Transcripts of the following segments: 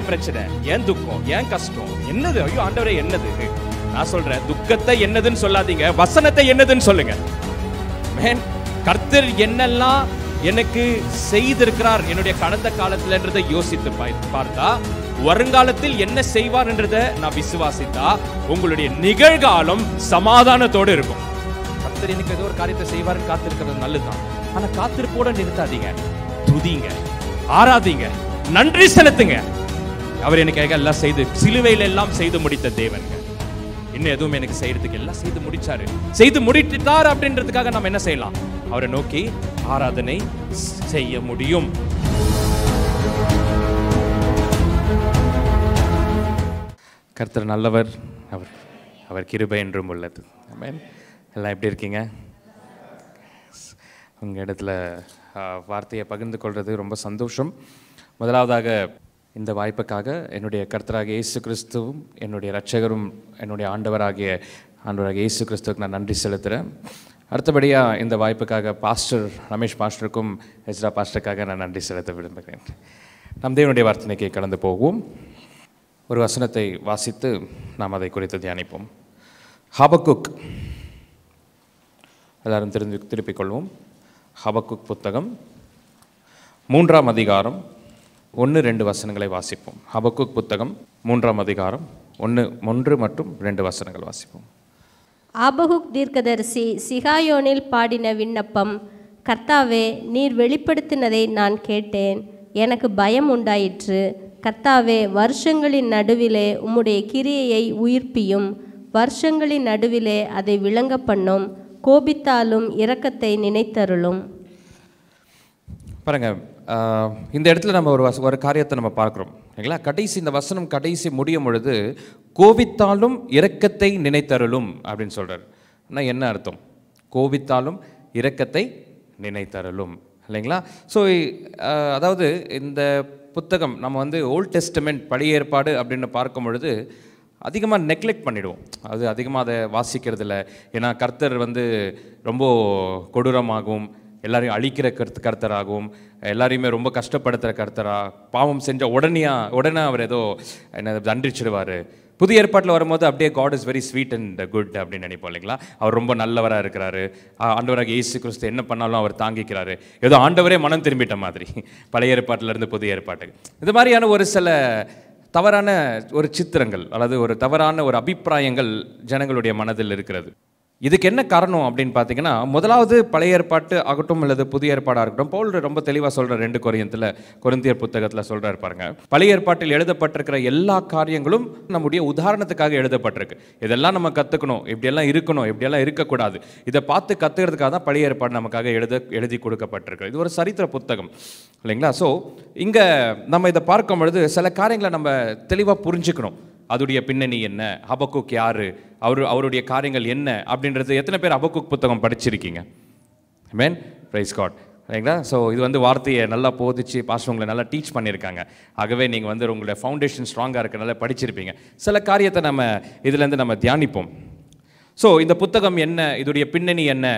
என் பிரச்சனை, என் துக்கம், என் கஷ்டம் என்னது? ஐயோ ஆண்டவரே என்னது? நான் சொல்றேன், துக்கத்தை என்னதுன்னு சொல்லாதீங்க, வசனத்தை என்னதுன்னு சொல்லுங்க. கர்த்தர் என்னெல்லாம் எனக்கு செய்திருக்கிறார் என்னுடைய கடந்த காலத்தில்ன்றதை யோசித்து பார்த்தா, வருங்காலத்தில் என்ன செய்வார் என்றதை நான் விசுவாசித்தா உங்களுடைய நிகழ்காலம் சமாதானத்தோடு இருக்கும். கர்த்தர் எனக்கு ஏதோ ஒரு காரியத்தை செய்வார்னு காத்திருக்கிறது நல்லதுதான். ஆனா காத்திருப்போட நிறுத்தாதீங்க. துதிங்க, ஆராதிங்க, நன்றி செலுத்துங்க. அவர் எனக்கு எல்லாம் செய்து, சிலுவையில் எல்லாம் செய்து முடித்த தேவனுங்க. இன்னும் எதுவும் எனக்கு செய்யறதுக்கு எல்லாம் செய்து முடிச்சாரு, செய்து முடித்துட்டார் அப்படின்றதுக்காக நம்ம என்ன செய்யலாம்? அவரை நோக்கி ஆராதனை செய்ய முடியும். கர்த்தர் நல்லவர், அவர் கிருபை என்றும் உள்ளது. ஆமென். எல்லாம் எப்படி இருக்கீங்க? உங்கள் இடத்துல வார்த்தையை பகிர்ந்து கொள்வது ரொம்ப சந்தோஷம். முதலாவதாக இந்த வாய்ப்புக்காக என்னுடைய கர்த்தராகிய இயேசு கிறிஸ்துவும் என்னுடைய இரட்சகரும் என்னுடைய ஆண்டவராகிய இயேசு கிறிஸ்துவுக்கு நான் நன்றி செலுத்துகிறேன். அடுத்தபடியாக இந்த வாய்ப்புக்காக பாஸ்டர் ரமேஷ் பாஸ்டருக்கும் எஸ்ரா பாஸ்டருக்காக நான் நன்றி செலுத்த விரும்புகிறேன். நம் தேவனுடைய வார்த்தைக்கு கடந்து போவோம். ஒரு வசனத்தை வாசித்து நாம் அதை குறித்து தியானிப்போம். ஹபக்குக், எல்லாரும் திருப்பிக் கொள்வோம். ஹபக்குக் புத்தகம் 3ஆம் அதிகாரம் 1-2 வசனங்களை வாசிப்போம். ஹபக்குக் புத்தகம் 3ஆம் அதிகாரம் 1 மற்றும் 2 வசனங்கள் வாசிப்போம். ஆபகுக் தீர்க்கதரிசி சிகாயோனில் பாடின விண்ணப்பம். கர்த்தாவே, நீர் வெளிப்படுத்தினதை நான் கேட்டேன், எனக்கு பயம் உண்டாயிற்று. கர்த்தாவே, வருஷங்களின் நடுவிலே உம்முடைய கிரியையை உயிர்ப்பியும், வருஷங்களின் நடுவிலே அதை விளங்க பண்ணும், கோபித்தாலும் இரக்கத்தை நினைத்தருளும். பாருங்க, இந்த இடத்துல நம்ம ஒரு காரியத்தை நம்ம பார்க்குறோம் இல்லைங்களா? இந்த வசனம் கடைசி முடியும் பொழுது கோபித்தாலும் இரக்கத்தை நினைத்தருளும் அப்படின்னு சொல்கிறார். ஆனால் என்ன அர்த்தம்? கோபித்தாலும் இரக்கத்தை நினைத்தருளும் இல்லைங்களா? ஸோ அதாவது இந்த புத்தகம் நம்ம ஓல்ட் டெஸ்டமெண்ட் பழைய ஏற்பாடு அப்படின்னு பார்க்கும் பொழுது அதிகமாக நெக்லெக்ட் பண்ணிவிடுவோம். அது அதிகமாக அதை வாசிக்கிறதில்ல. ஏன்னா கர்த்தர் ரொம்ப கொடூரமாகவும், எல்லாரையும் அழிக்கிற கர்த்தராகவும், எல்லாரையுமே ரொம்ப கஷ்டப்படுத்துகிற கர்த்தராக, பாவம் செஞ்ச உடனே அவர் ஏதோ தண்டிச்சிடுவார். புதிய ஏற்பாட்டில் வரும்போது அப்படியே God is very sweet and good அப்படின்னு நினைப்போம் இல்லைங்களா? அவர் ரொம்ப நல்லவராக இருக்கிறாரு, ஆண்டவராக இயேசு கிறிஸ்து என்ன பண்ணாலும் அவர் தாங்கிக்கிறாரு, ஏதோ ஆண்டவரே மனம் திரும்பிட்ட மாதிரி பழைய ஏற்பாட்டிலேருந்து புதிய ஏற்பாட்டுக்கு. இது மாதிரியான ஒரு சில தவறான ஒரு சித்திரங்கள் அல்லது ஒரு தவறான ஒரு அபிப்பிராயங்கள் ஜனங்களுடைய மனதில் இருக்கிறது. இதுக்கு என்ன காரணம் அப்படின்னு பார்த்தீங்கன்னா, முதலாவது பழைய ஏற்பாட்டு ஆகட்டும் அல்லது புதிய ஏற்பாடாக இருக்கட்டும், பவுல் ரொம்ப தெளிவாக சொல்கிற 2 கொரிந்தியர் புத்தகத்தில் சொல்கிறார் பாருங்க. பழைய ஏற்பாட்டில் எழுதப்பட்டிருக்கிற எல்லா காரியங்களும் நம்முடைய உதாரணத்துக்காக எழுதப்பட்டிருக்கு. இதெல்லாம் நம்ம கற்றுக்கணும், இப்படியெல்லாம் இருக்கணும், இப்படியெல்லாம் இருக்கக்கூடாது, இதை பார்த்து கற்றுக்கிறதுக்காக தான் பழைய ஏற்பாடு நமக்காக எழுதி கொடுக்கப்பட்டிருக்கு. இது ஒரு சரித்திர புத்தகம் இல்லைங்களா? ஸோ இங்கே நம்ம இதை பார்க்கும் பொழுது சில காரியங்களை நம்ம தெளிவாக புரிஞ்சுக்கணும். அதோடைய பின்னணி என்ன, ஹபக்குக் யாரு, அவருடைய காரியங்கள் என்ன அப்படின்றது. எத்தனை பேர் ஹபக்குக் புத்தகம் படிச்சிருக்கீங்க? ஆமென், பிரைஸ் காட் இல்லைங்களா? ஸோ இது வார்த்தையை நல்லா போதிச்சு பாஸ்டர் உங்களை நல்லா டீச் பண்ணியிருக்காங்க. ஆகவே நீங்கள் உங்களுடைய ஃபவுண்டேஷன் ஸ்ட்ராங்காக இருக்கிறனால படிச்சிருப்பீங்க. சில காரியத்தை நம்ம இதுலேருந்து நம்ம தியானிப்போம். ஸோ இந்த புத்தகம் என்ன, இதோடைய பின்னணி என்ன,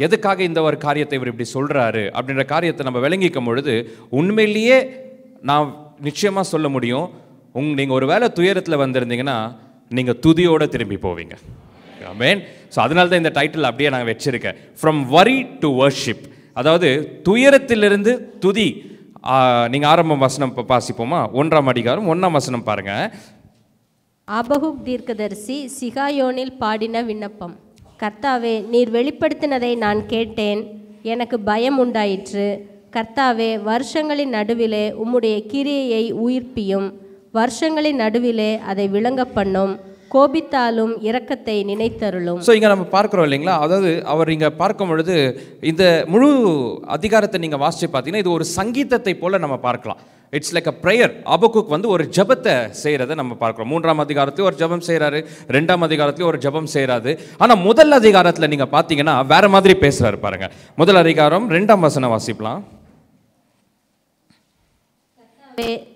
எதுக்காக இந்த ஒரு காரியத்தை இவர் இப்படி சொல்கிறாரு அப்படின்ற காரியத்தை நம்ம விளங்கிக்கும் பொழுது உண்மையிலேயே நான் நிச்சயமாக சொல்ல முடியும், நீங்கள் ஒரு வேளை துயரத்தில் வந்திருந்தீங்கன்னா நீங்கள் துதியோடு திரும்பி போவீங்க. ஆமென். ஸோ அதனால தான் இந்த டைட்டில் அப்படியே நான் வச்சிருக்கேன், ஃப்ரம் வரி டு வர்ஷிப். அதாவது துயரத்திலிருந்து துதி. நீங்கள் ஆரம்பம் வசனம் வாசிப்போமா? 1ஆம் அதிகாரம் 1ஆம் வசனம் பாருங்க. ஆபகுக் தீர்க்கதரிசி சிகாயோனில் பாடின விண்ணப்பம். கர்த்தாவே, நீர் வெளிப்படுத்தினதை நான் கேட்டேன், எனக்கு பயம் உண்டாயிற்று. கர்த்தாவே, வருஷங்களின் நடுவிலே உம்முடைய கிரியையை உயிர்ப்பியும், வருஷங்களின் நடுவிலே அதை விளங்க பண்ணும், கோபித்தாலும் இரக்கத்தை நினைத்தருளும். ஸோ இங்கே நம்ம பார்க்குறோம் இல்லைங்களா? அதாவது அவர் இங்கே பார்க்கும் பொழுது இந்த முழு அதிகாரத்தை நீங்கள் வாசித்து பார்த்தீங்கன்னா இது ஒரு சங்கீதத்தை போல் நம்ம பார்க்கலாம். It's like a prayer. Habakkuk ஒரு ஜபத்தை செய்கிறத நம்ம பார்க்குறோம். 3ஆம் அதிகாரத்துலேயும் ஒரு ஜபம் செய்கிறாரு, 2ஆம் அதிகாரத்துலேயும் ஒரு ஜபம் செய்கிறாரு. ஆனால் முதல் அதிகாரத்தில் நீங்கள் பார்த்தீங்கன்னா வேற மாதிரி பேசுகிறாரு பாருங்க. முதல் அதிகாரம் 2ஆம் வசனம் வாசிக்கலாம்.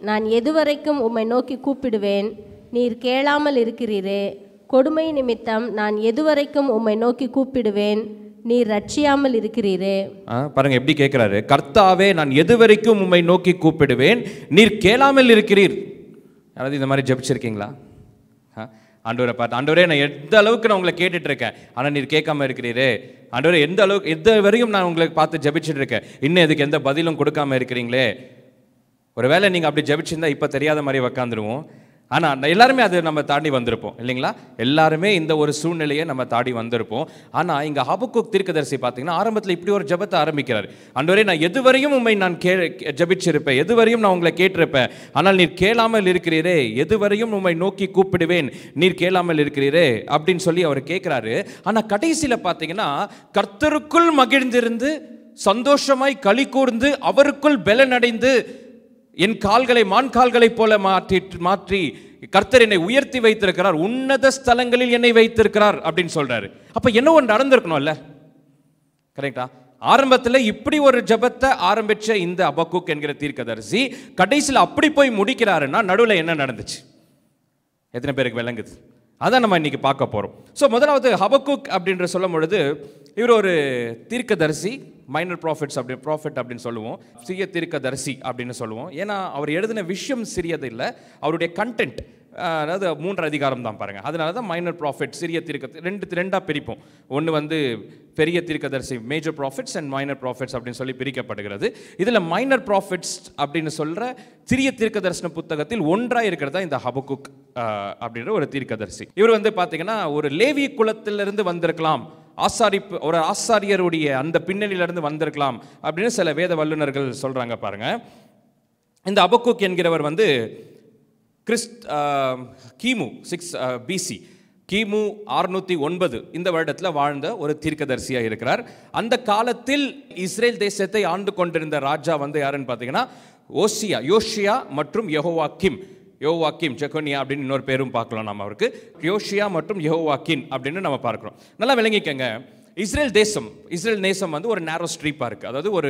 நான் எதுவரைக்கும் உம்மை நோக்கி கூப்பிடுவேன், நீர் கேளாமல் இருக்கிறீரே. கொடுமை நிமித்தம் நான் எதுவரைக்கும் உம்மை நோக்கி கூப்பிடுவேன், நீர் ரட்சியாமல் இருக்கிறீரே. பாருங்க எப்படி கேட்கிறாரு, கர்த்தாவே நான் எதுவரைக்கும் உம்மை நோக்கி கூப்பிடுவேன், நீர் கேளாமல் இருக்கிறீர். யாராவது இந்த மாதிரி ஜெபிச்சிருக்கீங்களா? ஆண்டவரை பார்த்து, ஆண்டவரே நான் எந்த அளவுக்கு நான் உங்களை கேட்டுட்டு இருக்கேன், ஆனால் நீர் கேட்காம இருக்கிறீரே. ஆண்டவரே எந்த அளவுக்கு எந்த வரையும் நான் உங்களுக்கு பார்த்து ஜெபிச்சுட்டு இருக்கேன், இன்னும் இதுக்கு எந்த பதிலும் கொடுக்காம இருக்கிறீங்களே. ஒருவேளை நீங்கள் அப்படி ஜெபிச்சிருந்தா இப்போ தெரியாத மாதிரி உக்காந்துருவோம். ஆனால் எல்லாருமே அது நம்ம தாண்டி வந்திருப்போம் இல்லைங்களா? எல்லாருமே இந்த ஒரு சூழ்நிலையை நம்ம தாண்டி வந்திருப்போம். ஆனால் இங்கே ஹபக்குக் தீர்க்கதரிசி பார்த்தீங்கன்னா ஆரம்பத்தில் இப்படி ஒரு ஜெபத்தை ஆரம்பிக்கிறார். ஆண்டவரே நான் எதுவரையும் உண்மை நான் ஜெபிச்சிருப்பேன், எதுவரையும் நான் உங்களை கேட்டிருப்பேன், ஆனால் நீர் கேளாமல் இருக்கிறீரே. எதுவரையும் உண்மை நோக்கி கூப்பிடுவேன், நீர் கேளாமல் இருக்கிறீரே அப்படின்னு சொல்லி அவர் கேட்குறாரு. ஆனால் கடைசியில் பார்த்தீங்கன்னா கர்த்தருக்குள் மகிழ்ந்திருந்து சந்தோஷமாய் களி கூர்ந்து அவருக்குள் பலனடைந்து என் கால்களை மான் கால்களைப் போல மாற்றி கர்த்தர் என்னை உயர்த்தி வைத்திருக்கிறார், உன்னத ஸ்தலங்களில் என்னை வைத்திருக்கிறார் அப்படின்னு சொல்றாரு. அப்ப என்ன ஒன்று நடந்திருக்கணும்ல, கரெக்டா? ஆரம்பத்தில் இப்படி ஒரு ஜெபத்தை ஆரம்பிச்ச இந்த ஹபக்குக் என்கிற தீர்க்கதரிசி கடைசியில் அப்படி போய் முடிக்கிறாருன்னா நடுவில் என்ன நடந்துச்சு எத்தனை பேருக்கு விளங்குது? அதான் நம்ம இன்னைக்கு பார்க்க போறோம். ஸோ முதலாவது ஹபக்குக் அப்படின்ற சொல்லும் பொழுது இவர் ஒரு தீர்க்கதரிசி, மைனர் ப்ராஃபிட்ஸ் ப்ராஃபிட் அப்படின்னு சொல்லுவோம், சிறிய தீர்க்கதரிசி அப்படின்னு சொல்லுவோம். ஏன்னா அவர் எழுதின விஷயம் சிறியது இல்லை, அவருடைய கண்டென்ட், அதாவது 3 அதிகாரம் தான் பாருங்க. அதனால தான் மைனர் ப்ராஃபிட் சிறிய தீர்க்க ரெண்டாக பிரிப்போம். ஒன்று வந்து பெரிய தீர்க்கதரிசி major profits and minor profits அப்படின்னு சொல்லி பிரிக்கப்படுகிறது. இதில் மைனர் ப்ராஃபிட்ஸ் அப்படின்னு சொல்கிற சிறிய தீர்க்கதரிசன புத்தகத்தில் ஒன்றாக இருக்கிறதா இந்த ஹபக்குக் அப்படின்ற ஒரு தீர்க்கதரிசி. இவர் வந்து பார்த்தீங்கன்னா ஒரு லேவி குலத்திலிருந்து வந்திருக்கலாம், ஒரு ஆசாரியருடைய அந்த பின்னணியிலிருந்து வந்திருக்கலாம் அப்படின்னு சில வேத வல்லுநர்கள் சொல்கிறாங்க பாருங்க. இந்த ஹபக்குக் என்கிறவர் வந்து கிமு 6 BC, கிமு 609 இந்த வருடத்தில் வாழ்ந்த ஒரு தீர்க்கதரிசியாக இருக்கிறார். அந்த காலத்தில் இஸ்ரேல் தேசத்தை ஆண்டு கொண்டிருந்த ராஜா வந்து யாருன்னு பார்த்தீங்கன்னா யோஷியா மற்றும் யோவாக்கிம் ஜெகோனியா அப்படின்னு இன்னொரு பேரும் பார்க்கலாம் நம்ம அவருக்கு. யோஷியா மற்றும் யெகோவாக்கின் அப்படின்னு நம்ம பார்க்குறோம். நல்லா விளங்கிக்கங்க, இஸ்ரேல் தேசம் வந்து ஒரு நேரோ ஸ்ட்ரீப்பாக இருக்குது. அதாவது ஒரு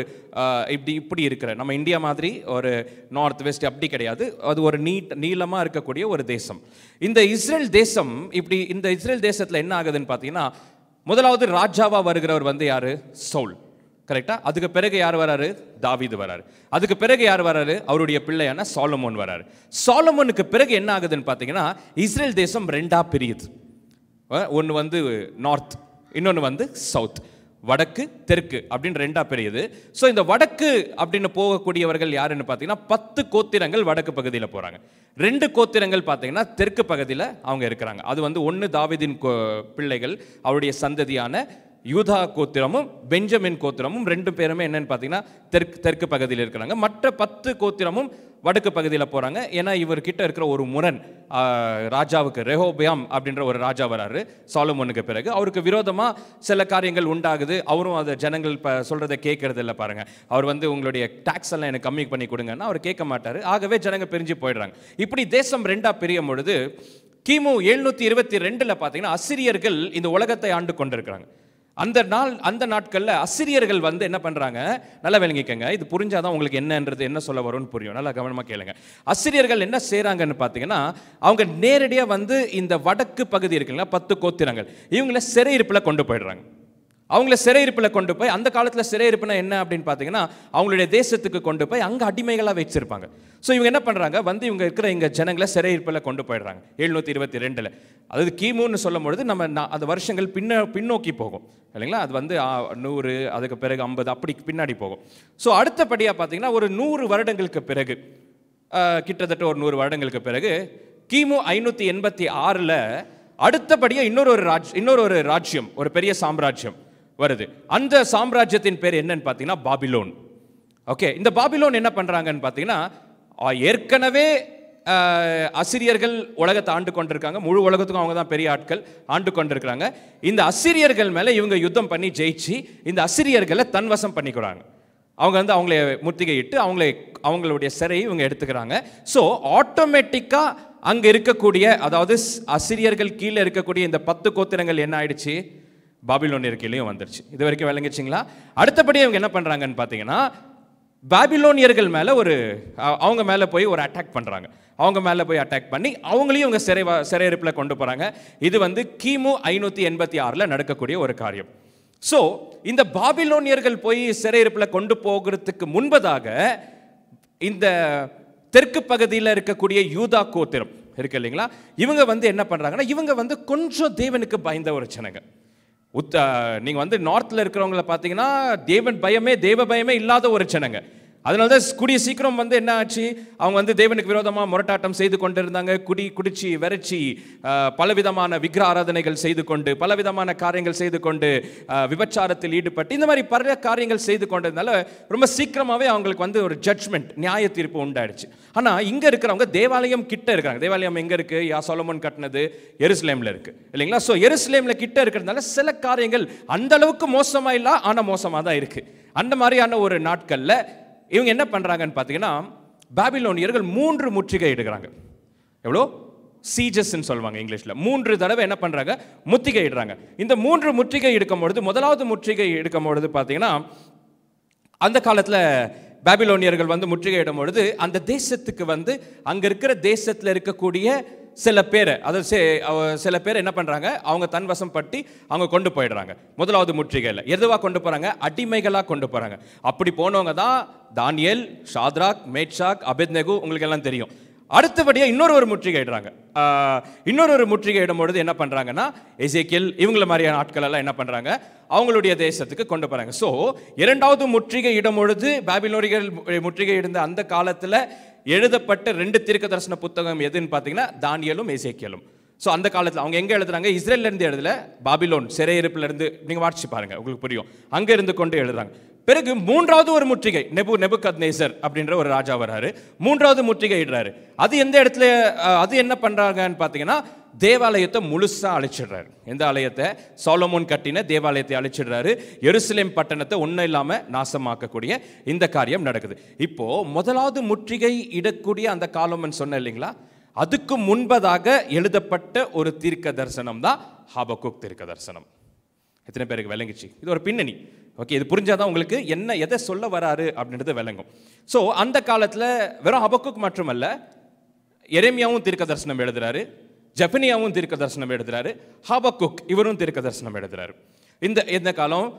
இப்படி இருக்கிற நம்ம இந்தியா மாதிரி ஒரு நார்த் வெஸ்ட் அப்படி கிடையாது, அது ஒரு நீளமாக இருக்கக்கூடிய ஒரு தேசம். இந்த இஸ்ரேல் தேசத்தில் என்ன ஆகுதுன்னு பார்த்தீங்கன்னா முதலாவது ராஜாவாக வருகிறவர் வந்து யாரு? சவுல், கரெக்டா? அதுக்கு பிறகு யார் வராரு? தாவீது வராரு. அதுக்கு பிறகு யார் வராரு? அவருடைய பிள்ளையான சாலமோன் வராரு. சாலமோனுக்கு பிறகு என்ன ஆகுதுன்னு பார்த்தீங்கன்னா இஸ்ரேல் தேசம் 2ஆக பிரியுது. ஒன்று வந்து நார்த், இன்னொன்று வந்து சவுத், வடக்கு தெற்கு அப்படின்னு 2ஆக பிரியுது. ஸோ இந்த வடக்கு அப்படின்னு போகக்கூடியவர்கள் யாருன்னு பார்த்தீங்கன்னா 10 கோத்திரங்கள் வடக்கு பகுதியில் போகிறாங்க. 2 கோத்திரங்கள் பார்த்தீங்கன்னா தெற்கு பகுதியில் அவங்க இருக்கிறாங்க. அது வந்து ஒன்று தாவீதின் பிள்ளைகள், அவருடைய சந்ததியான யூதா கோத்திரமும் பெஞ்சமின் கோத்திரமும் 2 பேருமே என்னன்னு பார்த்தீங்கன்னா தெற்கு பகுதியில் இருக்கிறாங்க. மற்ற 10 கோத்திரமும் வடக்கு பகுதியில் போகிறாங்க. ஏன்னா இவர்கிட்ட இருக்கிற ஒரு முரண் ராஜாவுக்கு, ரெஹோபியாம் அப்படின்ற ஒரு ராஜா வராரு சாலமோனுக்கு பிறகு. அவருக்கு விரோதமாக சில காரியங்கள் உண்டாகுது. அவரும் அதை ஜனங்கள் சொல்கிறத கேட்கறது இல்லை பாருங்க. அவர் வந்து உங்களுடைய டாக்ஸ் எல்லாம் எனக்கு கம்மி பண்ணி கொடுங்கன்னா அவர் கேட்க மாட்டார். ஆகவே ஜனங்கள் பிரிஞ்சு போயிடுறாங்க. இப்படி தேசம் 2ஆக பிரியும் பொழுது கிமு 722 பார்த்தீங்கன்னா அசிரியர்கள் இந்த உலகத்தை ஆண்டு கொண்டிருக்கிறாங்க. அந்த நாட்களில் அசிரியர்கள் வந்து என்ன பண்ணுறாங்க, நல்லா விளங்கிக்கங்க, இது புரிஞ்சாதான் உங்களுக்கு என்னன்றது என்ன சொல்ல வரும்னு புரியும். நல்லா கவனமாக கேளுங்க. அசிரியர்கள் என்ன செய்கிறாங்கன்னு பார்த்தீங்கன்னா அவங்க நேரடியாக வந்து இந்த வடக்கு பகுதி இருக்குங்களா 10 கோத்திரங்கள் இவங்கள சிறையிருப்பில் கொண்டு போயிடுறாங்க. அவங்கள சிறையிருப்பில் கொண்டு போய், அந்த காலத்தில் சிறையிருப்புனா என்ன அப்படின்னு பார்த்தீங்கன்னா அவங்களுடைய தேசத்துக்கு கொண்டு போய் அங்கே அடிமைகளாக வச்சிருப்பாங்க. ஸோ இவங்க என்ன பண்ணுறாங்க, வந்து இவங்க இருக்கிற இங்கே ஜனங்களை சிறையிருப்பில் கொண்டு போயிடுறாங்க 722. அதாவது கிமுன்னு சொல்லும் பொழுது நம்ம அந்த வருஷங்கள் பின்னோக்கி போகும் இல்லைங்களா? அது வந்து 100, அதுக்கு பிறகு 50 அப்படி பின்னாடி போகும். ஸோ அடுத்தபடியாக பார்த்தீங்கன்னா ஒரு 100 வருடங்களுக்கு பிறகு, கிட்டத்தட்ட ஒரு 100 வருடங்களுக்கு பிறகு கிமு 586 அடுத்தபடியாக இன்னொரு ராஜ்யம், ஒரு பெரிய சாம்ராஜ்யம் வருது. அந்த சாம்ராஜ்யத்தின் பேர் என்னன்னு பார்த்தீங்கன்னா பாபிலோன். ஓகே, இந்த பாபிலோன் என்ன பண்ணுறாங்கன்னு பார்த்தீங்கன்னா ஏற்கனவே அசிரியர்கள் உலகத்தை ஆண்டு கொண்டிருக்காங்க. முழு உலகத்துக்கும் அவங்க தான் பெரிய ஆட்கள் ஆண்டு கொண்டிருக்கிறாங்க. இந்த அசிரியர்கள் மேலே இவங்க யுத்தம் பண்ணி ஜெயிச்சு இந்த அசிரியர்களை தன்வசம் பண்ணிக்கிறாங்க. அவங்க வந்து அவங்கள முற்றுகையிட்டு அவங்களுடைய சிறையை இவங்க எடுத்துக்கிறாங்க. ஸோ ஆட்டோமேட்டிக்காக அங்கே இருக்கக்கூடிய, அதாவது அசிரியர்கள் கீழே இருக்கக்கூடிய இந்த 10 கோத்திரங்கள் என்ன ஆயிடுச்சு, பாபிலோனியர் கீழேயும் வந்துருச்சு. இது வரைக்கும் விளங்கிச்சிங்களா? அடுத்தபடி அவங்க என்ன பண்ணுறாங்கன்னு பார்த்தீங்கன்னா பாபிலோனியர்கள் மேலே அவங்க மேலே போய் ஒரு அட்டாக் பண்ணுறாங்க. அவங்க மேலே போய் அட்டாக் பண்ணி அவங்களையும் இவங்க சிறையிருப்பில் கொண்டு போகிறாங்க. இது வந்து கிமு 586 நடக்கக்கூடிய ஒரு காரியம். ஸோ இந்த பாபிலோனியர்கள் போய் சிறையிருப்பில் கொண்டு போகிறதுக்கு முன்பதாக இந்த தெற்கு பகுதியில் இருக்கக்கூடிய யூதா கோத்திரம் இருக்கு இல்லைங்களா, இவங்க என்ன பண்றாங்கன்னா, இவங்க கொஞ்சம் தேவனுக்கு பயந்த ஒரு ஜனங்க. நீங்க நார்த்ல இருக்கிறவங்களை பார்த்தீங்கன்னா தேவ பயமே இல்லாத ஒரு ஜனங்க. அதனால தான் கூடிய சீக்கிரம் என்ன ஆச்சு, அவங்க தேவனுக்கு விரோதமாக முரட்டாட்டம் செய்து கொண்டு இருந்தாங்க. குடிச்சு வெறச்சி பலவிதமான விக்கிர ஆராதனைகள் செய்து கொண்டு, பலவிதமான காரியங்கள் செய்து கொண்டு, விபச்சாரத்தில் ஈடுபட்டு இந்த மாதிரி பல காரியங்கள் செய்து கொண்டதுனால ரொம்ப சீக்கிரமாகவே அவங்களுக்கு ஒரு ஜட்ஜ்மெண்ட், நியாய தீர்ப்பு உண்டாயிடுச்சு. ஆனால் இங்கே இருக்கிறவங்க தேவாலயம் கிட்ட இருக்கிறாங்க. தேவாலயம் எங்கே இருக்குது? சாலமோன் கட்டினது எருசலேமில் இருக்குது இல்லைங்களா. ஸோ எருசலேமில் கிட்ட இருக்கிறதுனால சில காரியங்கள் அந்த அளவுக்கு மோசமாக இல்லை, ஆனால் மோசமாக தான் இருக்குது. அந்த மாதிரியான ஒரு நாட்களில் இவங்க என்ன பண்றாங்கன்னு பார்த்தீங்கன்னா, பாபிலோனியர்கள் 3 முற்றுகை இடுகிறாங்க. எவ்வளோ? சீஜஸ்ன்னு சொல்லுவாங்க இங்கிலீஷில். 3 தடவை என்ன பண்றாங்க? முற்றுகை இடுறாங்க. இந்த 3 முற்றுகை எடுக்கும் பொழுது, முதலாவது முற்றுகை எடுக்கும் பொழுது பார்த்தீங்கன்னா, அந்த காலத்தில் பாபிலோனியர்கள் முற்றுகையிடும் பொழுது அந்த தேசத்துக்கு அங்கே இருக்கிற தேசத்தில் இருக்கக்கூடிய சில பேரை, அதாவது சில பேர் என்ன பண்ணுறாங்க, அவங்க தன்வசம் பட்டி அவங்க கொண்டு போயிடுறாங்க. முதலாவது முற்றுகையில் எதுவாக கொண்டு போகிறாங்க? அடிமைகளாக கொண்டு போகிறாங்க. அப்படி போனவங்க தான் தானியேல், ஷாத்ராக், மேட்சாக், அபேத்நேகோ, உங்களுக்கு எல்லாம் தெரியும். அடுத்தபடியாக இன்னொரு முற்றுகை இடுறாங்க. இன்னொரு முற்றுகை இடும் பொழுது என்ன பண்ணுறாங்கன்னா, எசேக்கியேல் இவங்கள மாதிரியான ஆட்கள் எல்லாம் என்ன பண்ணுறாங்க, அவங்களுடைய தேசத்துக்கு கொண்டு போகிறாங்க. ஸோ இரண்டாவது முற்றுகை இடும் பொழுது, பாபிலோனியர்கள் முற்றுகை இருந்த அந்த காலத்தில் எழுதப்பட்ட 2 தீர்க்க தரிசன புத்தகம் எதுன்னு பார்த்தீங்கன்னா தானியேலும் எசேக்கியேலும். ஸோ அந்த காலத்தில் அவங்க எங்கே எழுதுறாங்க? இஸ்ரேல்லேருந்து எழுதல, பாபிலோன் சிறையிருப்பிலிருந்து. நீங்கள் வாட்சி பாருங்கள், உங்களுக்கு புரியும். அங்கே இருந்து கொண்டு எழுதுறாங்க. பிறகு மூன்றாவது ஒரு முற்றுகை, நெபுகத்நேசர் அப்படின்ற ஒரு ராஜா வர்றாரு, மூன்றாவது முற்றுகை இடுறாரு. அது எந்த இடத்துல, அது என்ன பண்றாங்கன்னு பார்த்தீங்கன்னா, தேவாலயத்தை முழுசா அழிச்சிடுறாரு. எந்த ஆலயத்தை? சாலமோன் கட்டின தேவாலயத்தை அழிச்சிடுறாரு. எருசலேம் பட்டணத்தை ஒன்றும் இல்லாமல் நாசமாக்கக்கூடிய இந்த காரியம் நடக்குது. இப்போ முதலாவது முற்றுகை இடக்கூடிய அந்த காலம்னு சொன்ன இல்லைங்களா, அதுக்கு முன்பதாக எழுதப்பட்ட ஒரு தீர்க்க தரிசனம் தான் ஹபக்குக் தீர்க்க தரிசனம். எத்தனை பேருக்கு விளங்கிச்சு? இது ஒரு பின்னணி. ஓகே, இது புரிஞ்சாதான் உங்களுக்கு எதை சொல்ல வராரு அப்படின்றது விளங்கும். ஸோ அந்த காலத்தில் வெறும் ஹபக்குக் மட்டுமல்ல, எரேமியாவும் தீர்க்க தரிசனம் எழுதுறாரு, ஜெபனியாவும் தீர்க்க தரிசனம் எழுதுறாரு, ஹபக்குக் இவரும் தீர்க்க தரிசனம் எழுதுறாரு. இந்த காலம்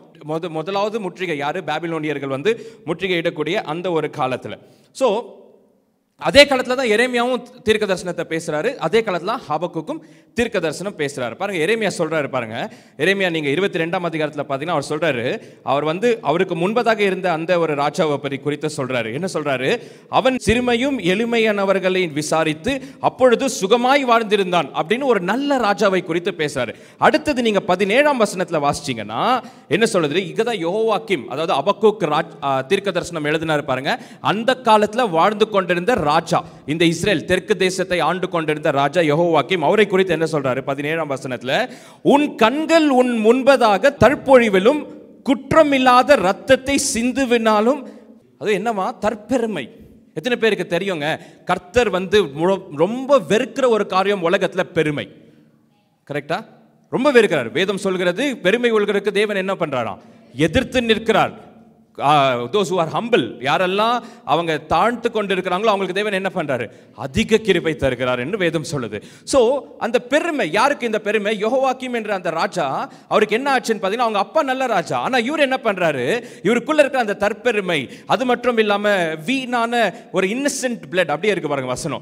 முதலாவது முற்றுகை யாரு? பாபிலோனியர்கள் முற்றுகை இடக்கூடிய அந்த ஒரு காலத்தில். ஸோ அதே காலத்தில் தான் எரேமியாவும் தீர்க்க தரிசனத்தை பேசுறாரு, அதே காலத்தில் தான் ஹபக்குக்கும் தீர்க்க தரிசனம் பேசுறாரு. பாருங்க, எரேமியா சொல்றாரு பாருங்க. எரேமியா நீங்க 22ஆம் அதிகாரத்தில் பார்த்தீங்கன்னா அவர் சொல்றாரு, அவர் அவருக்கு முன்பதாக இருந்த அந்த ஒரு ராஜாவை பற்றி குறித்து சொல்றாரு. என்ன சொல்றாரு? அவன் சிறுமையும் எளிமையானவர்களை விசாரித்து அப்பொழுது சுகமாய் வாழ்ந்திருந்தான் அப்படின்னு ஒரு நல்ல ராஜாவை குறித்து பேசுறாரு. அடுத்தது நீங்க 17ஆம் வசனத்தில் வாசிச்சீங்கன்னா என்ன சொல்றது? இங்கதான் யெகோவாக்கிம், அதாவது ஹபக்குக் தீர்க்க தரிசனம் எழுதினாரு பாருங்க. அந்த காலத்தில் வாழ்ந்து கொண்டிருந்த ராஜா, இந்த இஸ்ரேல் தெற்கு தேசத்தை ஆண்டு கொண்டிருந்த ராஜா யெகோவாக்கிம், அவரை குறித்து என்ன சொல்றாரு? 17ஆம் வசனத்துல, உன் கண்கள் உன் முன்பதாக தற்பொழிவிலும் குற்றமில்லாத இரத்தத்தை சிந்துவினாலும். அது என்னவா? தற்பெருமை. எத்தனை பேருக்கு தெரியுங்க, கர்த்தர் ரொம்ப வெறுக்கிற ஒரு காரியம் உலகத்துல பெருமை. கரெக்டா? ரொம்ப வெறுக்கிறார். வேதம் சொல்கிறது, பெருமை கொள்கிறதுக்கு தேவன் என்ன பண்றாராம்? எதிர்த்து நிற்கிறார். those who are humble, யாரெல்லாம் அவங்க தாழ்ந்து கொண்டு இருக்கிறாங்களோ அவங்களுக்கு தேவன் என்ன பண்றாரு? அதிக கிருபை தருகிறார் என்று வேதம் சொல்லுது. சோ அந்த பெருமை யாருக்கு? இந்த பெருமை யெகோவாக்கிம் என்ற அந்த ராஜா, அவருக்கு என்ன ஆச்சுன்னு பார்த்தீங்கன்னா, அவங்க அப்பா நல்ல ராஜா, ஆனா இவர் என்ன பண்றாரு? இவருக்குள்ள இருக்கிற அந்த தற்பெருமை, அது மட்டும் இல்லாம வீணான ஒரு இன்னசென்ட் பிளட் அப்படியே இருக்கு பாருங்க வசனம்.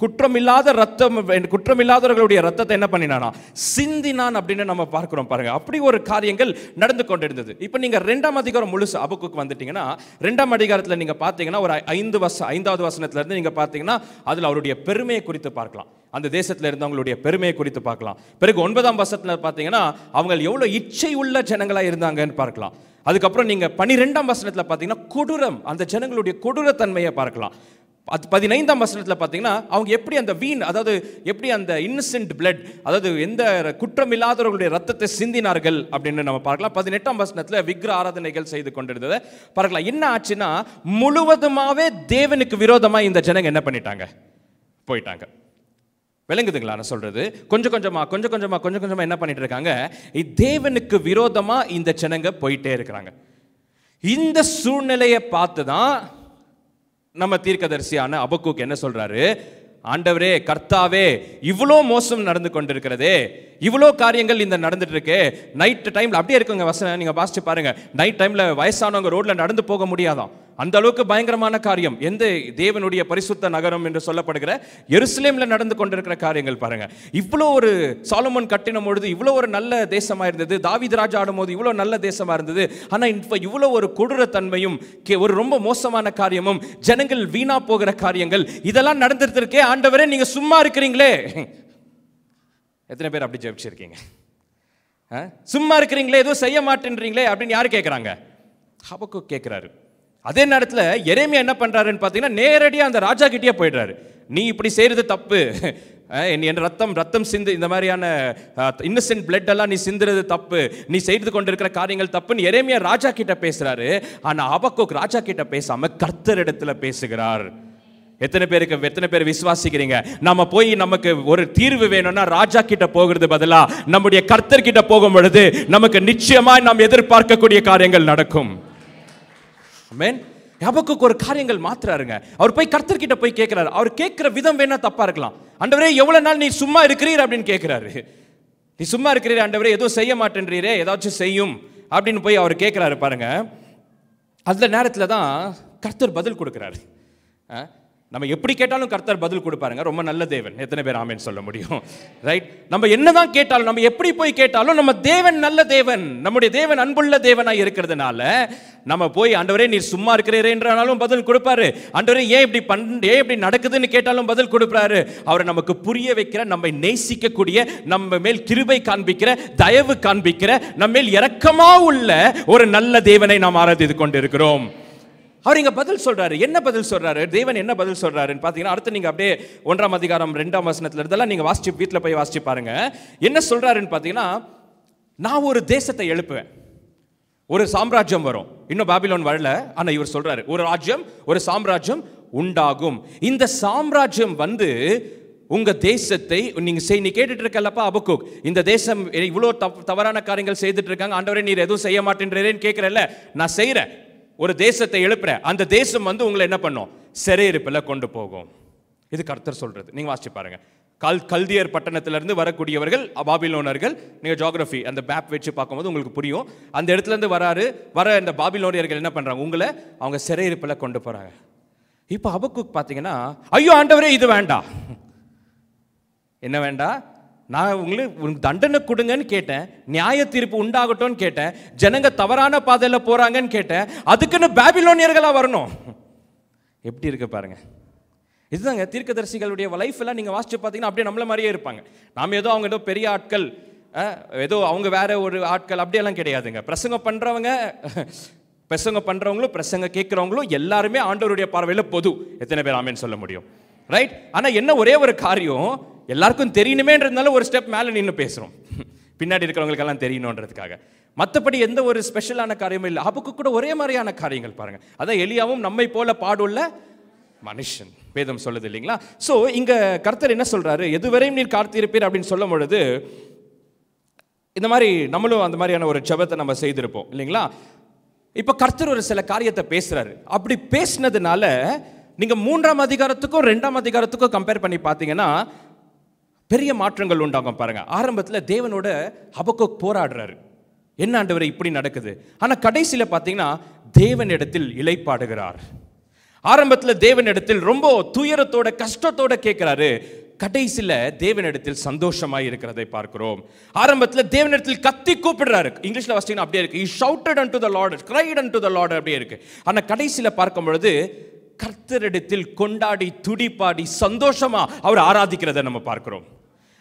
குற்றமில்லாத ரத்தம், குற்றமில்லாதவர்களுடைய ரத்தத்தை என்ன பண்ணினானா? சிந்தினான் அப்படின்னு நம்ம பார்க்கிறோம் பாருங்க. அப்படி ஒரு காரியங்கள் நடந்து கொண்டிருந்தது. இப்போ நீங்க 2ஆம் அதிகாரம் முழுசு ஹபக்குக் வந்துட்டீங்கன்னா, 2ஆம் அதிகாரத்தில் நீங்க பார்த்தீங்கன்னா ஒரு 5வது வசனத்துல இருந்து நீங்க பார்த்தீங்கன்னா அதுல அவருடைய பெருமையை குறித்து பார்க்கலாம். அந்த தேசத்தில் இருந்தவங்களுடைய பெருமையை குறித்து பார்க்கலாம். பிறகு 9ஆம் வசனத்தில் பார்த்தீங்கன்னா அவங்க எவ்வளவு இச்சை உள்ள ஜனங்களா இருந்தாங்கன்னு பார்க்கலாம். அதுக்கப்புறம் நீங்க 12ஆம் வசனத்தில் பார்த்தீங்கன்னா கொடூரம், அந்த ஜனங்களுடைய கொடூரத்தன்மையை பார்க்கலாம். 15ஆம் வசனத்தில் பார்த்தீங்கன்னா அவங்க எப்படி அந்த வீண், அதாவது எப்படி அந்த இன்னசென்ட் பிளட், அதாவது எந்த குற்றமில்லாதவர்களுடைய ரத்தத்தை சிந்தினார்கள் அப்படின்னு நம்ம பார்க்கலாம். 18ஆம் வசனத்தில் விக்கிர ஆராதனைகள் செய்து கொண்டிருந்ததை பார்க்கலாம். என்ன ஆச்சுன்னா, முழுவதுமாவே தேவனுக்கு விரோதமாக இந்த ஜனங்க என்ன பண்ணிட்டாங்க? போயிட்டாங்க. விளங்குதுங்களா நான் சொல்றது? கொஞ்சம் கொஞ்சமா என்ன பண்ணிட்டு இருக்காங்க? தேவனுக்கு விரோதமா இந்த ஜனங்க போயிட்டே இருக்கிறாங்க. இந்த சூழ்நிலையை பார்த்து தான் நம்ம தீர்க்கதரிசியான ஹபக்குக் என்ன சொல்றாரு? ஆண்டவரே கர்த்தாவே இவ்வளோ மோசம் நடந்து கொண்டிருக்கிறதே, இவ்வளோ காரியங்கள் இந்த நடந்துட்டு இருக்கு. நைட் டைம்ல அப்படியே இருக்குங்க வசனம், நீங்க வாசிச்சு பாருங்க. நைட் டைம்ல வயசானவங்க ரோட்ல நடந்து போக முடியாதாம், அந்த அளவுக்கு பயங்கரமான காரியம். எந்த தேவனுடைய பரிசுத்த நகரம் என்று சொல்லப்படுகிற எருசலேம்ல நடந்து கொண்டிருக்கிற காரியங்கள் பாருங்க. இவ்வளோ ஒரு சாலமோன் கட்டின பொழுது இவ்வளோ ஒரு நல்ல தேசமா இருந்தது, தாவீது ராஜா ஆடும்போது இவ்வளோ நல்ல தேசமா இருந்தது. ஆனா இப்போ இவ்வளோ ஒரு கொடூர தன்மையும் ஒரு ரொம்ப மோசமான காரியமும் ஜனங்கள் வீணா போகிற காரியங்கள் இதெல்லாம் நடந்துட்டு இருக்கே, ஆண்டவரே நீங்க சும்மா இருக்கிறீங்களே. எத்தனை பேர் அப்படி ஜெபிச்சிருக்கீங்க? சும்மா இருக்கிறீங்களே, எதுவும் செய்ய மாட்டேன்றீங்களே அப்படின்னு யாரு கேட்குறாங்க? ஹபக்குக் கேட்குறாரு. அதே நேரத்தில் எரேமியா என்ன பண்றாருன்னு பார்த்தீங்கன்னா நேரடியாக அந்த ராஜா கிட்டே போயிடுறாரு. நீ இப்படி செய்யறது தப்பு, என் ரத்தம் சிந்து, இந்த மாதிரியான இன்னசென்ட் பிளட் எல்லாம் நீ சிந்துறது தப்பு, நீ செய்து கொண்டிருக்கிற காரியங்கள் தப்புன்னு எரேமியா ராஜா கிட்ட பேசுறாரு. ஆனா ஹபக்குக் ராஜா கிட்ட பேசாம கர்த்தரிடத்துல பேசுகிறார். எத்தனை பேர் விசுவாசிக்கிறீங்க? நம்ம போய் நமக்கு ஒரு தீர்வு வேணும்னா ராஜா கிட்ட போகிறது பதிலா நம்முடைய கர்த்தர் கிட்ட போகும் பொழுது நமக்கு நிச்சயமா நாம் எதிர்பார்க்கக்கூடிய காரியங்கள் நடக்கும். ஆமென். ஹபக்குக் ஒரு காரியங்கள் மாத்துறாருங்க. அவர் போய் கர்த்தர் கிட்ட போய் கேட்கிறாரு. அவர் கேட்கிற விதம் வேணா தப்பா இருக்கலாம். ஆண்டவரே எவ்வளவு நாள் நீ சும்மா இருக்கிறீர் அப்படின்னு கேட்கிறாரு. நீ சும்மா இருக்கிறீர் ஆண்டவரே, எதுவும் செய்ய மாட்டேன்றீரே, ஏதாச்சும் செய்யும் அப்படின்னு போய் அவர் கேட்கிறாரு பாருங்க. அந்த நேரத்தில் தான் கர்த்தர் பதில் கொடுக்கிறாரு. நம்ம எப்படி கேட்டாலும் கர்த்தர் பதில் கொடுப்பாருங்க. ரொம்ப நல்ல தேவன். எத்தனை பேர் ஆமென் சொல்ல முடியும்? ரைட். நம்ம என்னதான் கேட்டாலும், நம்ம எப்படி போய் கேட்டாலும் நம்ம தேவன் நல்ல தேவன், நம்முடைய தேவன் அன்புள்ள தேவனாய் இருக்கிறதுனால நம்ம போய் ஆண்டவரே நீர் சும்மா இருக்கிறீரேன்றாலும் பதில் கொடுப்பாரு. ஆண்டவரே ஏன் இப்படி நடக்குதுன்னு கேட்டாலும் பதில் கொடுப்பாரு. அவரை நமக்கு புரிய வைக்கிற, நம்மை நேசிக்கக்கூடிய, நம்ம மேல் கிருபை காண்பிக்கிற, தயவு காண்பிக்கிற, நம்ம மேல் இரக்கமா உள்ள ஒரு நல்ல தேவனை நாம் ஆராதித்து கொண்டிருக்கிறோம். அவர் இங்க பதில் சொல்றாரு. என்ன பதில் சொல்றாரு? தேவன் என்ன பதில் சொல்றாருன்னு பாத்தீங்கன்னா அடுத்து நீங்க அப்படியே 1ஆம் அதிகாரம் 2ஆம் வசனத்துல இருந்தெல்லாம் நீங்க வாசிச்சு வீட்டுல போய் வாசிச்சு பாருங்க. என்ன சொல்றாருன்னு பாத்தீங்கன்னா, நான் ஒரு தேசத்தை எழுப்புவேன், ஒரு சாம்ராஜ்யம் வரும். இன்னும் பாபிலோன் வரல, ஆனா இவர் சொல்றாரு ஒரு ராஜ்யம், ஒரு சாம்ராஜ்யம் உண்டாகும். இந்த சாம்ராஜ்யம் வந்து உங்க தேசத்தை நீ கேட்டுட்டு இருக்கலப்பா ஹபக்குக், இந்த தேசம் இவ்வளோ தவறான காரியங்கள் செய்துட்டு இருக்காங்க, ஆண்டவரே நீர் எதுவும் செய்ய மாட்டேன்றேன்னு கேட்கிறல்ல, நான் செய்யறேன். ஒரு தேசத்தை எழுப்புறேன், அந்த தேசம் வந்து உங்களை என்ன பண்ணும்? சிறையிருப்பில் கொண்டு போகும். இது கர்த்தர் சொல்றது. நீங்க வாசிச்சு பாருங்க. கல்தியர் பட்டணத்திலிருந்து வரக்கூடியவர்கள் பாபிலோனர்கள். நீங்க ஜியோகிராஃபி அந்த மேப் வச்சு பார்க்கும்போது உங்களுக்கு புரியும். அந்த இடத்துல இருந்து வர இந்த பாபிலோனியர்கள் என்ன பண்றாங்க? உங்களை அவங்க சிறையிருப்பில் கொண்டு போறாங்க. இப்போ ஹபக்குக் பார்த்தீங்கன்னா, ஐயோ ஆண்டவரே இது வேண்டாம். என்ன வேண்டாம்? நான் உங்களுக்கு தண்டனை கொடுங்கன்னு கேட்டேன், நியாய தீர்ப்பு உண்டாகட்டும்னு கேட்டேன், ஜனங்க தவறான பாதையில் போறாங்கன்னு கேட்டேன், அதுக்குன்னு பாபிலோனியர்களா வரணும். எப்படி இருக்கு பாருங்க. இதுதாங்க தீர்க்கதரிசிகளுடைய லைஃப் எல்லாம் நீங்க வாசிச்சு பார்த்தீங்கன்னா அப்படியே நம்மள மாதிரியே இருப்பாங்க. நாம ஏதோ அவங்க ஏதோ பெரிய ஆட்கள், ஏதோ அவங்க வேற ஒரு ஆட்கள் அப்படியெல்லாம் கிடையாதுங்க. பிரசங்கம் பண்றவங்களும் பிரசங்க கேட்கிறவங்களும் எல்லாருமே ஆண்டவருடைய பார்வையில் பொது. எத்தனை பேர் ஆமென் சொல்ல முடியும்? ரைட். ஆனா என்ன ஒரே ஒரு காரியம், எல்லாருக்கும் தெரியணுமேன்றதுனால ஒரு ஸ்டெப் மேலே நின்று பேசுகிறோம், பின்னாடி இருக்கிறவங்களுக்கெல்லாம் தெரியணுன்றதுக்காக. மற்றபடி எந்த ஒரு ஸ்பெஷலான காரியமும் இல்லை. ஹபக்குக் கூட ஒரே மாதிரியான காரியங்கள் பாருங்க. அதான் எலியாவும் நம்மை போல பாடுள்ள மனுஷன் வேதம் சொல்லுது இல்லைங்களா? ஸோ இங்க கர்த்தர் என்ன சொல்றாரு? எதுவரையும் நீர் காத்திருப்பீர் அப்படின்னு சொல்லும் பொழுது இந்த மாதிரி நம்மளும் அந்த மாதிரியான ஒரு ஜெபத்தை நம்ம செய்திருப்போம் இல்லைங்களா? இப்போ கர்த்தர் ஒரு சில காரியத்தை பேசுறாரு. அப்படி பேசினதுனால நீங்க 3ஆம் அதிகாரத்துக்கும் 2ஆம் அதிகாரத்துக்கும் கம்பேர் பண்ணி பார்த்தீங்கன்னா பெரிய மாற்றங்கள் உண்டாகும் பாருங்க. ஆரம்பத்தில் தேவனோட ஹபக்குக் போராடுறாரு, என்ன ஆண்டவரே இப்படி நடக்குது. ஆனால் கடைசியில் பார்த்தீங்கன்னா தேவனிடத்தில் இளைப்பாடுகிறார். ஆரம்பத்தில் தேவனிடத்தில் ரொம்ப துயரத்தோட கஷ்டத்தோட கேட்கிறாரு, கடைசியில் தேவனிடத்தில் சந்தோஷமாய் இருக்கிறதை பார்க்கிறோம். ஆரம்பத்தில் தேவனிடத்தில் கத்தி கூப்பிடுறாரு. இங்கிலீஷ்ல வாசிச்சீங்கன்னா அப்படியே இருக்கு, he shouted unto the Lord, cried unto the Lord அப்படியே இருக்கு. ஆனால் கடைசியில் பார்க்கும் பொழுது கர்த்தரிடத்தில் கொண்டாடி துடிப்பாடி சந்தோஷமா அவர் ஆராதிக்கிறதை நம்ம பார்க்கிறோம்.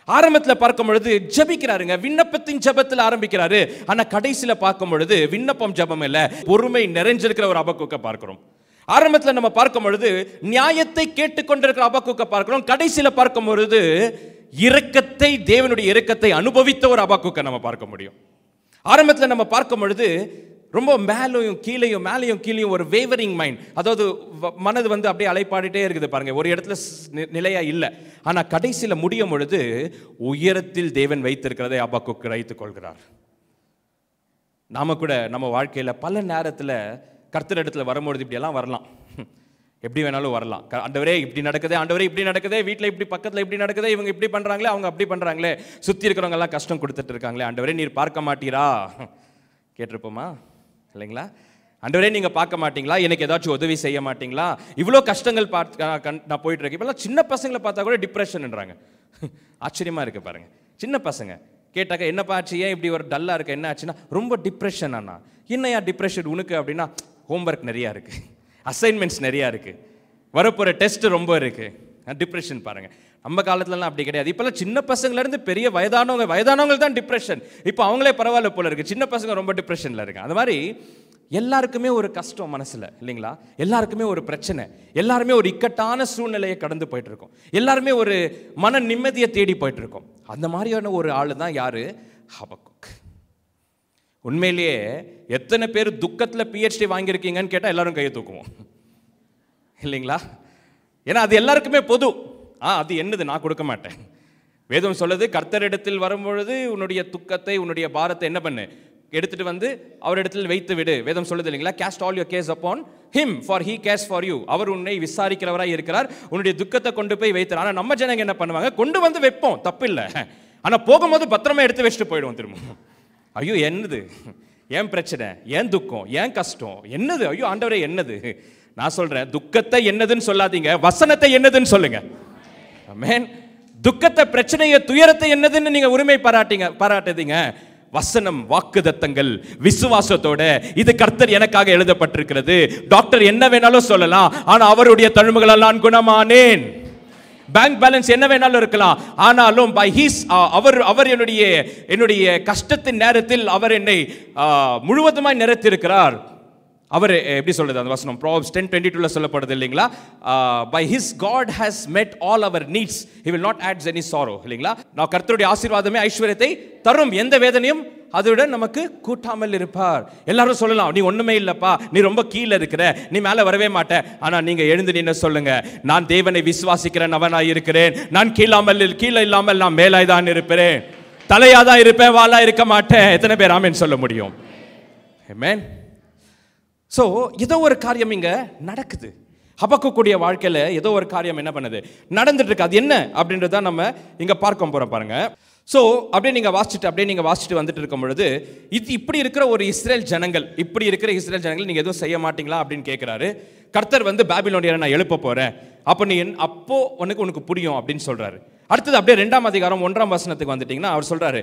ஆரம்பத்தில் பார்க்கும் பொழுது ஜெபிக்கிறாருங்க, விண்ணப்பத்தின் ஜெபத்தில் ஆரம்பிக்கிறாரு. ஆனா கடைசியில் பார்க்கும் பொழுது விண்ணப்பம் ஜெபம் இல்ல, பொறுமை நிறைஞ்சிருக்கிற ஒரு ஹபக்குக்கை பார்க்கிறோம். ஆரம்பத்தில் நம்ம பார்க்கும் பொழுது நியாயத்தை கேட்டுக்கொண்டிருக்கிற ஹபக்குக்கை பார்க்கிறோம். கடைசியில் பார்க்கும் பொழுது இரக்கத்தை, தேவனுடைய இரக்கத்தை அனுபவித்த ஒரு ஹபக்குக்கை நம்ம பார்க்க முடியும். ஆரம்பத்தில் நம்ம பார்க்கும் பொழுது ரொம்ப மேலையும் கீழையும் ஒரு வேவரிங் மைண்ட், அதாவது மனது வந்து அப்படியே அலைப்பாடிட்டே இருக்குது பாருங்க, ஒரு இடத்துல நிலையா இல்லை. ஆனா கடைசியில் முடியும் பொழுது உயரத்தில் தேவன் வைத்திருக்கிறதை ஹபக்குக் கிரகித்துக் கொள்கிறார். நாம கூட நம்ம வாழ்க்கையில பல நேரத்தில் கர்த்தரிடத்துல வரும்பொழுது இப்படியெல்லாம் வரலாம். எப்படி வேணாலும் வரலாம். ஆண்டவரே இப்படி நடக்குதே, ஆண்டவரே இப்படி நடக்குதே, வீட்டில் இப்படி பக்கத்தில் இப்படி நடக்குதே, இவங்க இப்படி பண்ணுறாங்களே, அவங்க அப்படி பண்ணுறாங்களே, சுற்றி இருக்கிறவங்க எல்லாம் கஷ்டம் கொடுத்துட்டு இருக்காங்களே, ஆண்டவரே நீர் பார்க்க மாட்டீரா கேட்டிருப்போமா இல்லைங்களா? ஆண்டவரே நீங்கள் பார்க்க மாட்டீங்களா, எனக்கு ஏதாச்சும் உதவி செய்ய மாட்டீங்களா, இவ்வளோ கஷ்டங்கள் நான் போயிட்டு இருக்கேன். இப்போல்லாம் சின்ன பசங்களை பார்த்தா கூட டிப்ரெஷன்ன்றாங்க. ஆச்சரியமாக இருக்குது பாருங்கள். சின்ன பசங்க கேட்டாக்க என்னப்பா ஆச்சு, ஏன் இப்படி ஒரு டல்லாக இருக்குது, என்ன ஆச்சுன்னா ரொம்ப டிப்ரெஷன். அண்ணா என்னையா டிப்ரெஷன் உனக்கு அப்படின்னா, ஹோம்ஒர்க் நிறையா இருக்குது, அசைன்மெண்ட்ஸ் நிறையா இருக்குது, வரப்போகிற டெஸ்ட் ரொம்ப இருக்குது, டிப்ரெஷன் பாருங்கள். நம்ம காலத்துலலாம் அப்படி கிடையாது. இப்போல்லாம் சின்ன பசங்கள்லேருந்து பெரிய வயதானவங்க தான் டிப்ரெஷன். இப்போ அவங்களே பரவாயில்ல போல இருக்குது, சின்ன பசங்க ரொம்ப டிப்ரெஷனில் இருக்கு. அந்த மாதிரி எல்லாருக்குமே ஒரு கஷ்டம் மனசில் இல்லைங்களா? எல்லாருக்குமே ஒரு பிரச்சனை, எல்லாருமே ஒரு இக்கட்டான சூழ்நிலையை கடந்து போயிட்டு இருக்கோம், எல்லாருமே ஒரு மன நிம்மதியை தேடி போயிட்டு இருக்கோம். அந்த மாதிரியான ஒரு ஆள் தான் யாரு? ஹபக்குக். உண்மையிலேயே எத்தனை பேர் துக்கத்தில் PhD வாங்கியிருக்கீங்கன்னு கேட்டால் எல்லாரும் கையை தூக்குவோம் இல்லைங்களா? ஏன்னா அது எல்லாருக்குமே பொது. அது என்னது, நான் கொடுக்க மாட்டேன். வேதம் சொல்லுது, கர்த்தரிடத்தில் வரும்பொழுது உன்னுடைய துக்கத்தை உன்னுடைய பாரத்தை என்ன பண்ணு, எடுத்துட்டு வந்து அவரிடத்தில் வைத்து விடு. வேதம் சொல்லுது இல்லைங்களா? cast all your cares upon him for he cares for you. அவர் உன்னை விசாரிக்கிறவராய் இருக்கிறார், உன்னுடைய துக்கத்தை கொண்டு போய் வைத்தார். ஆனால் நம்ம ஜனங்க என்ன பண்ணுவாங்க, கொண்டு வந்து வைப்போம், தப்பு இல்லை, ஆனால் போகும்போது பத்திரமா எடுத்து வச்சுட்டு போயிடுவோம் திரும்ப. ஐயோ என்னது, ஏன் பிரச்சனை, ஏன் துக்கம், ஏன் கஷ்டம், என்னது, ஐயோ ஆண்டவரே என்னது. நான் சொல்றேன், துக்கத்தை என்னதுன்னு சொல்லாதீங்க, வசனத்தை என்னதுன்னு சொல்லுங்க. ஆமென். துக்கத்தை, பிரச்சனையை, துயரத்தை என்னதுன்னு நீங்க உரிமை பாராட்டுதீங்க. வசனம், வாக்குதத்தங்கள், விசுவாசத்தோட இது கர்த்தர் எனக்காக எழுதப்பட்டிருக்கிறது. டாக்டர் என்ன வேணாலும் சொல்லலாம், ஆனா அவருடைய தழும்புகளால் நான் குணமானேன். பேங்க் பேலன்ஸ் என்ன வேணாலும் இருக்கலாம், ஆனாலும் பை ஹிஸ் அவர் என்னுடைய கஷ்டத்தின் நேரத்தில் அவர் என்னை முழுவதுமாய் நிறைத்திருக்கிறார். அவர் எப்படி சொல்றது அந்த வசனம்? Proverbs 10:22 சொல்லப்படுது இல்லைங்களா? by his God has met all our needs, he will not add any sorrow இல்லைங்களா? நான் கர்த்தருடைய ஆசீர்வாதமே ஐஸ்வரியத்தை தரும், எந்த வேதனையும் அதுடன் நமக்கு கூட்டாமல் இருப்பார். எல்லாரும் சொல்லலாம், நீ ஒண்ணுமே இல்லப்பா, நீ ரொம்ப கீழே இருக்கிற, நீ மேல வரவே மாட்ட. ஆனா நீங்க எழுந்து நின்று சொல்லுங்க, நான் தேவனை விசுவாசிக்கிறேன், அவனாய் இருக்கிறேன், நான் கீழே இல்லாமல் நான் மேலாய் தான் இருப்பேன், தலையாதான் இருப்பேன், வாளா இருக்க மாட்டேன். எத்தனை பேர் ஆமென் சொல்ல முடியும்? ஆமென். ஸோ ஏதோ ஒரு காரியம் இங்கே நடக்குது. ஹபக்குக்குடைய வாழ்க்கையில் ஏதோ ஒரு காரியம் என்ன பண்ணுது, நடந்துட்டு இருக்கு. அது என்ன அப்படின்றத நம்ம இங்கே பார்க்க போகிறோம் பாருங்க. ஸோ அப்படியே நீங்கள் வாசிச்சுட்டு வந்துட்டு இருக்கும் பொழுது, இப்படி இருக்கிற இஸ்ரேல் ஜனங்கள் நீங்கள் எதுவும் செய்ய மாட்டீங்களா அப்படின்னு கேட்குறாரு. கர்த்தர் வந்து பாபிலோனியரை நான் எழுப்ப போகிறேன், அப்போ உனக்கு புரியும் அப்படின்னு சொல்கிறாரு. அடுத்தது அப்படியே 2ஆம் அதிகாரம் 1ஆம் வசனத்துக்கு வந்துட்டிங்கன்னா அவர் சொல்கிறாரு,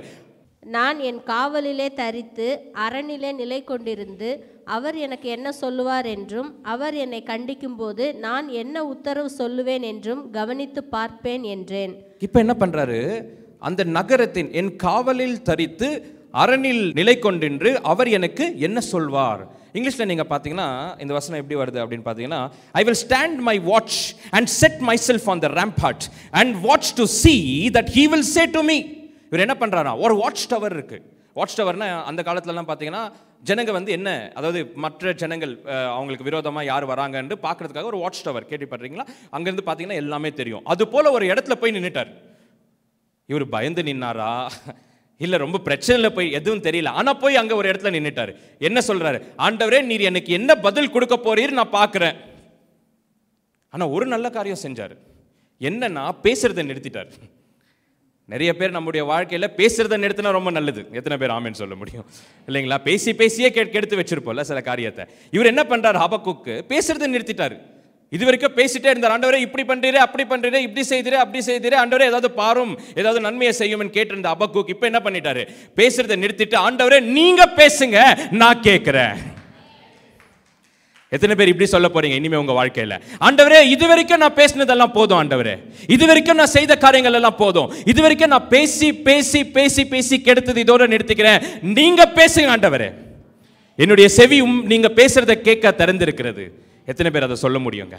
நான் என் காவலிலே தரித்து அரணிலே நிலை கொண்டிருந்து அவர் எனக்கு என்ன சொல்லுவார் என்றும் அவர் என்னை கண்டிக்கும் போது நான் என்ன உத்தரவு சொல்லுவேன் என்றும் கவனித்து பார்ப்பேன் என்றேன். இப்போ என்ன பண்றாரு, அந்த நகரத்தின் என் காவலில் தரித்து அரணில் நிலை கொண்டின்று அவர் எனக்கு என்ன சொல்வார். இங்கிலீஷ்ல நீங்க பாத்தீங்கன்னா இந்த வசனம் எப்படி வருது அப்படின்னு பாத்தீங்கன்னா, I will stand my watch and set myself on the rampart and watch to see that he will say to me. இவர் என்ன பண்றாரா, ஒரு வாட்ச் டவர் இருக்கு. வாட்ச் டவர்னா அந்த காலத்துலலாம் பார்த்தீங்கன்னா ஜனங்க வந்து என்ன, அதாவது மற்ற ஜனங்கள் அவங்களுக்கு விரோதமாக யார் வராங்கன்னு பார்க்கறதுக்காக ஒரு வாட்ச் டவர் கேள்விப்படுறீங்களா? அங்கேருந்து பார்த்தீங்கன்னா எல்லாமே தெரியும். அது போல் ஒரு இடத்துல போய் நின்றுட்டார். இவர் பயந்து நின்னாரா இல்லை ரொம்ப பிரச்சனையில் போய் எதுவும் தெரியல, ஆனால் போய் அங்கே ஒரு இடத்துல நின்றுட்டார். என்ன சொல்றாரு, ஆண்டவரே நீர் எனக்கு என்ன பதில் கொடுக்க போறீர் நான் பார்க்குறேன். ஆனால் ஒரு நல்ல காரியம் செஞ்சார். என்னன்னா பேசுறதை நிறுத்திட்டார். நிறைய பேர் நம்முடைய வாழ்க்கையில் பேசுறதை நிறுத்தினா ரொம்ப நல்லது. எத்தனை பேர் ஆமென் சொல்ல முடியும் இல்லைங்களா? பேசியே கெடுத்து வச்சிருப்போம்ல சில காரியத்தை. இவர் என்ன பண்றாரு, ஹபக்குக்கு பேசுறதை நிறுத்திட்டாரு. இது வரைக்கும் பேசிட்டே இருந்தார். ஆண்டவரே இப்படி பண்றீரே, அப்படி பண்றீரே, இப்படி செய்தீரே, அப்படி செய்தீரே, ஆண்டவரே ஏதாவது பாரும், ஏதாவது நன்மையை செய்யும்னு கேட்டிருந்த ஹபக்குக் இப்போ என்ன பண்ணிட்டாரு, பேசுறதை நிறுத்திட்டு ஆண்டவரே நீங்க பேசுங்க நான் கேட்கிறேன். எத்தனை பேர் இப்படி சொல்ல போறீங்க இனிமே உங்க வாழ்க்கையில, ஆண்டவரே இது வரைக்கும் நான் பேசினதெல்லாம் போதும், ஆண்டவரே இது வரைக்கும் நான் செய்த காரியங்கள் எல்லாம் போதும், இது வரைக்கும் நான் பேசி பேசி பேசி பேசி கெடுத்தது இதோட நிறுத்திக்கிறேன், நீங்க பேசுங்க ஆண்டவரே, என்னுடைய செவி நீங்க பேசுறதை கேட்க திறந்திருக்கிறது. எத்தனை பேர் அதை சொல்ல முடியுங்க?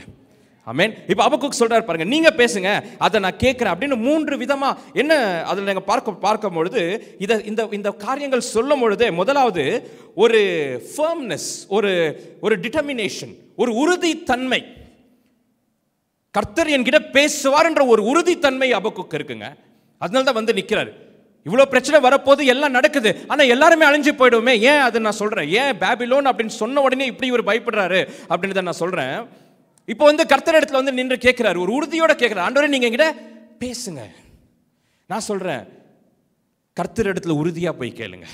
ஆமென். இப்போ ஹபக்குக் சொல்றாரு பாருங்க, நீங்க பேசுங்க அதை நான் கேட்கிறேன் அப்படின்னு 3 விதமா என்ன அதில் நாங்கள் பார்க்கும் பொழுது இந்த காரியங்கள் சொல்லும் பொழுது, முதலாவது ஒரு ஃபர்ம்னஸ், ஒரு டிட்டர்மினேஷன், ஒரு உறுதித்தன்மை. கர்த்தர் என்கிட்ட பேசுவார் என்ற ஒரு உறுதித்தன்மை ஹபக்குக் இருக்குங்க. அதனால தான் வந்து நிற்கிறாரு. இவ்வளோ பிரச்சனை வரப்போது, எல்லாம் நடக்குது, ஆனால் எல்லாருமே அழிஞ்சு போயிடுவோமே. ஏன் அதை நான் சொல்கிறேன், ஏன் பாபிலோன் அப்படின்னு சொன்ன உடனே இப்படி ஒரு பயப்படுறாரு அப்படின்றத நான் சொல்கிறேன். இப்போ வந்து கர்த்தர் இடத்துல வந்து நின்று கேட்கிறாரு, ஒரு உறுதியோட கேட்கிறாரு, ஆண்டவரே நீங்க என்கிட்ட பேசுங்க. நான் சொல்றேன், கர்த்தர் இடத்துல உறுதியா போய் கேளுங்க.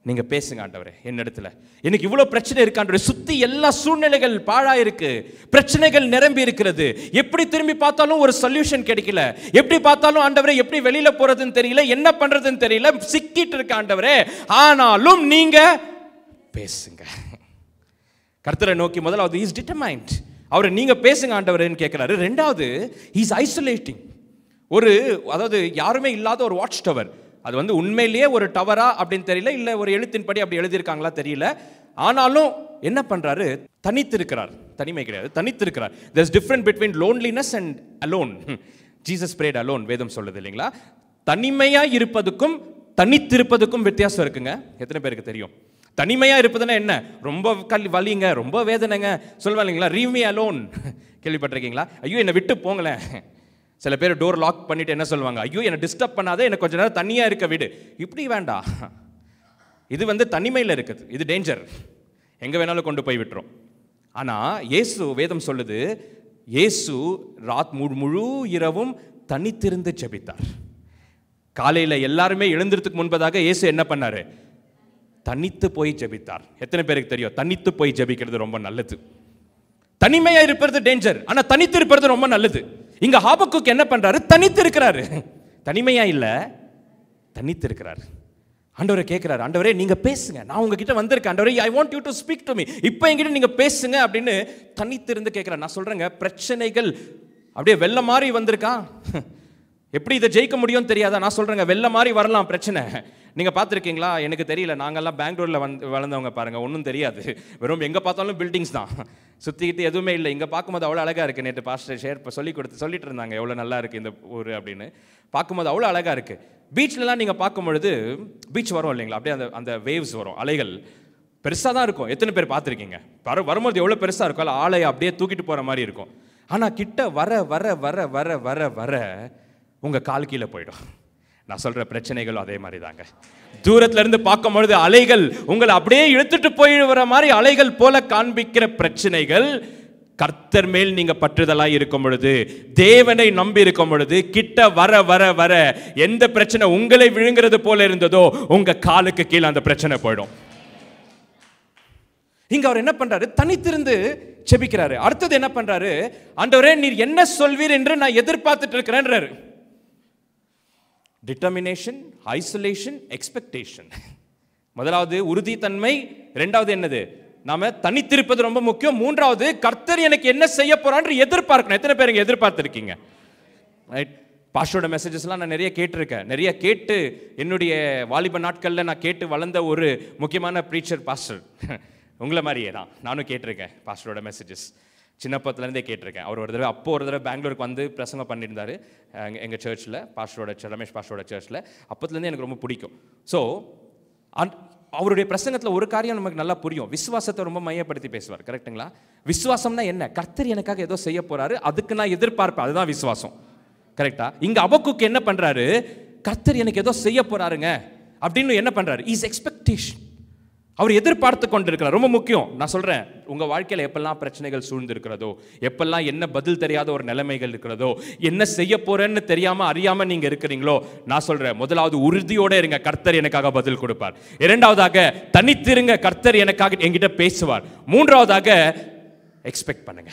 நீங்க பேசுங்க ஆண்டவரே என் இடத்துல, எனக்கு இவ்வளவு பிரச்சனை இருக்கு ஆண்டவரே, சுத்தி எல்லா சூழ்நிலைகள் பாழா இருக்கு, பிரச்சனைகள் நிரம்பி இருக்கிறது, எப்படி திரும்பி பார்த்தாலும் ஒரு சொல்யூஷன் கிடைக்கல, எப்படி பார்த்தாலும் ஆண்டவரே எப்படி வெளியில போறதுன்னு தெரியல, என்ன பண்றதுன்னு தெரியல, சிக்கிட்டு இருக்க ஆண்டவரே, ஆனாலும் நீங்க பேசுங்க. கர்த்தரை நோக்கி முதலாவது இஸ் டிட்டர்மைன்ட், அவரை நீங்க பேசுங்க ஆண்டவரேன்னு கேட்கிறாரு. ரெண்டாவது இஸ் ஐசோலேட்டிங், ஒரு அதாவது யாருமே இல்லாத ஒரு வாட்ச் டவர். அது வந்து உண்மையிலேயே ஒரு டவரா அப்படின்னு தெரியல, இல்லை ஒரு எழுத்தின்படி அப்படி எழுதியிருக்காங்களா தெரியல. ஆனாலும் என்ன பண்றாரு, தனித்திருக்கிறார். தனிமை கிடையாது, தனித்திருக்கிறார். there's difference between loneliness and alone. Jesus prayed alone, வேதம் சொல்லுது இல்லைங்களா? தனிமையா இருப்பதுக்கும் தனித்திருப்பதுக்கும் வித்தியாசம் இருக்குங்க. எத்தனை பேருக்கு தெரியும்? தனிமையா இருப்பதுன்னா என்ன, ரொம்ப வலிங்க, ரொம்ப வேதனைங்க சொல்லுவாங்க இல்லைங்களா, லீவ் மீ அலோன். கேள்விப்பட்டிருக்கீங்களா? ஐயோ என்னை விட்டு போங்களேன். சில பேர் டோர் லாக் பண்ணிட்டு என்ன சொல்லுவாங்க, ஐயோ என்னை டிஸ்டர்ப் பண்ணாத, எனக்கு கொஞ்ச நேரம் தனியா இருக்க விடு. இப்படி வேண்டாம், இது வந்து தனிமையில் இருக்குது, இது டேஞ்சர், எங்க வேணாலும் கொண்டு போய் விட்டுரும். ஆனா இயேசு, வேதம் சொல்லுது, இயேசு முழு இரவும் தனித்திருந்து ஜெபித்தார். காலையில எல்லாருமே எழுந்திரத்துக்கு முன்பதாக இயேசு என்ன பண்ணாரு, தனித்து போய் ஜெபித்தார். எத்தனை பேருக்கு தெரியும் தனித்து போய் ஜெபிக்கிறது ரொம்ப நல்லது? தனிமையா இருப்பது டேஞ்சர், ஆனா தனித்து இருப்பது ரொம்ப நல்லது. இங்க ஹாபக்குக் என்ன பண்றாரு, தனித்து இருக்கிறாரு. தனிமையா இல்ல, தனித்து இருக்கிறார். ஆண்டவரே கேட்கிறாரு, ஆண்டவரே நீங்க பேசுங்க, நான் உங்ககிட்ட வந்திருக்கேன் ஆண்டவரே, I want you to speak to me, இப்போ என்கிட்ட நீங்க பேசுங்க அப்படின்னு தனித்து இருந்து கேட்கிறார். நான் சொல்றேங்க, பிரச்சனைகள் அப்படியே வெள்ள மாதிரி வந்திருக்கா, எப்படி இதை ஜெயிக்க முடியும்னு தெரியாதா? நான் சொல்றேங்க, வெள்ள மாதிரி வரலாம் பிரச்சனை. நீங்க பார்த்துருக்கீங்களா? எனக்கு தெரியல, நாங்கெல்லாம் பெங்களூர்ல வளர்ந்தவங்க பாருங்க, ஒன்றும் தெரியாது, வெறும் எங்க பார்த்தாலும் பில்டிங்ஸ் தான், சுத்திக்கிட்டு எதுவுமே இல்லை. இங்க பார்க்கும்போது அவ்வளோ அழகா இருக்கு. நேற்று பாஸ்டர் சொல்லிட்டு இருந்தாங்க எவ்வளோ நல்லா இருக்கு இந்த ஊர் அப்படின்னு. பார்க்கும்போது அவ்வளோ அழகா இருக்கு. பீச்லலாம் நீங்க பார்க்கும்பொழுது, பீச் வரும் இல்லைங்களா, அப்படியே அந்த அந்த வேவ்ஸ் வரும், அலைகள் பெருசாக தான் இருக்கும். எத்தனை பேர் பார்த்துருக்கீங்க? வரும்போது எவ்வளோ பெருசாக இருக்கும், அதில் ஆலையை அப்படியே தூக்கிட்டு போகிற மாதிரி இருக்கும். ஆனால் கிட்ட வர வர வர வர வர வர உங்கள் கால் கீழே போயிடும். நான் சொல்கிற பிரச்சனைகளும் அதே மாதிரி தாங்க. தூரத்துல இருந்து பார்க்கும்பொழுது அலைகள் உங்களை அப்படியே இழுத்துட்டு போயிடுற மாதிரி அலைகள் போல காண்பிக்கிற பிரச்சனைகள், கர்த்தர் மேல் நீங்க பற்றுதலாய் இருக்கும் பொழுது, தேவனை நம்பி இருக்கும் பொழுது, கிட்ட வர வர வர எந்த பிரச்சனை உங்களை விழுங்கிறது போல இருந்ததோ உங்க காலுக்கு கீழே அந்த பிரச்சனை போயிடும். இங்க அவர் என்ன பண்றாரு, தனித்திருந்து செபிக்கிறாரு. அடுத்தது என்ன பண்றாரு, ஆண்டவரே நீர் என்ன சொல்வீர் என்று நான் எதிர்பார்த்துட்டு இருக்கிறேன்றாரு. Determination, isolation, expectation. முதலாவது உறுதித்தன்மை, இரண்டாவது என்னது, நாம தனித்திருப்பது ரொம்ப முக்கியம், மூன்றாவது கர்த்தர் எனக்கு என்ன செய்ய போறான்னு எதிர்பார்க்கணும். எத்தனை பேர் எதிர்பார்த்திருக்கீங்க? ரைட். பாஸ்டரோட மெசேஜஸ்லாம் நான் நிறைய கேட்டிருக்கேன், நிறைய கேட்டு என்னுடைய வாலிப நாட்களில் நான் கேட்டு வளர்ந்த ஒரு முக்கியமான ப்ரீச்சர் பாஸ்டர். உங்களை மாதிரியே தான் நானும் கேட்டிருக்கேன் பாஸ்டரோட மெசேஜஸ், சின்னப்பத்துலேருந்தே கேட்டிருக்கேன். அவர் ஒரு தடவை பெங்களூருக்கு வந்து பிரசங்கம் பண்ணியிருந்தார் எங்கள் சர்ச்சில், ரமேஷ் பாஸ்டரோட சர்ச்சில். அப்போத்துலேருந்தே எனக்கு ரொம்ப பிடிக்கும். ஸோ அவருடைய பிரசங்கத்தில் ஒரு காரியம் நமக்கு நல்லா புரியும், விசுவாசத்தை ரொம்ப மையப்படுத்தி பேசுவார். கரெக்டுங்களா? விசுவாசம்னா என்ன, கர்த்தர் எனக்காக ஏதோ செய்ய போறாரு, அதுக்கு நான் எதிர்பார்ப்பேன், அதுதான் விசுவாசம். கரெக்டா? இங்க அபக்குக் என்ன பண்றாரு, கர்த்தர் எனக்கு ஏதோ செய்ய போறாருங்க அப்படின்னு என்ன பண்றாரு, இஸ் எக்ஸ்பெக்டேஷன். அவர் எதிர்பார்த்து கொண்டிருக்கிறார். ரொம்ப முக்கியம். நான் சொல்றேன், உங்க வாழ்க்கையில் எப்பெல்லாம் பிரச்சனைகள் சூழ்ந்து இருக்கிறதோ, எப்பெல்லாம் என்ன பதில் தெரியாத ஒரு நிலைமைகள் இருக்கிறதோ, என்ன செய்ய போறேன்னு தெரியாம அறியாம நீங்க இருக்கிறீங்களோ, நான் சொல்றேன், முதலாவது உறுதியோட இருங்க, கர்த்தர் எனக்காக பதில் கொடுப்பார். இரண்டாவதாக தனித்திருங்க, கர்த்தர் எனக்காக என்கிட்ட பேசுவார். மூன்றாவதாக எக்ஸ்பெக்ட் பண்ணுங்க,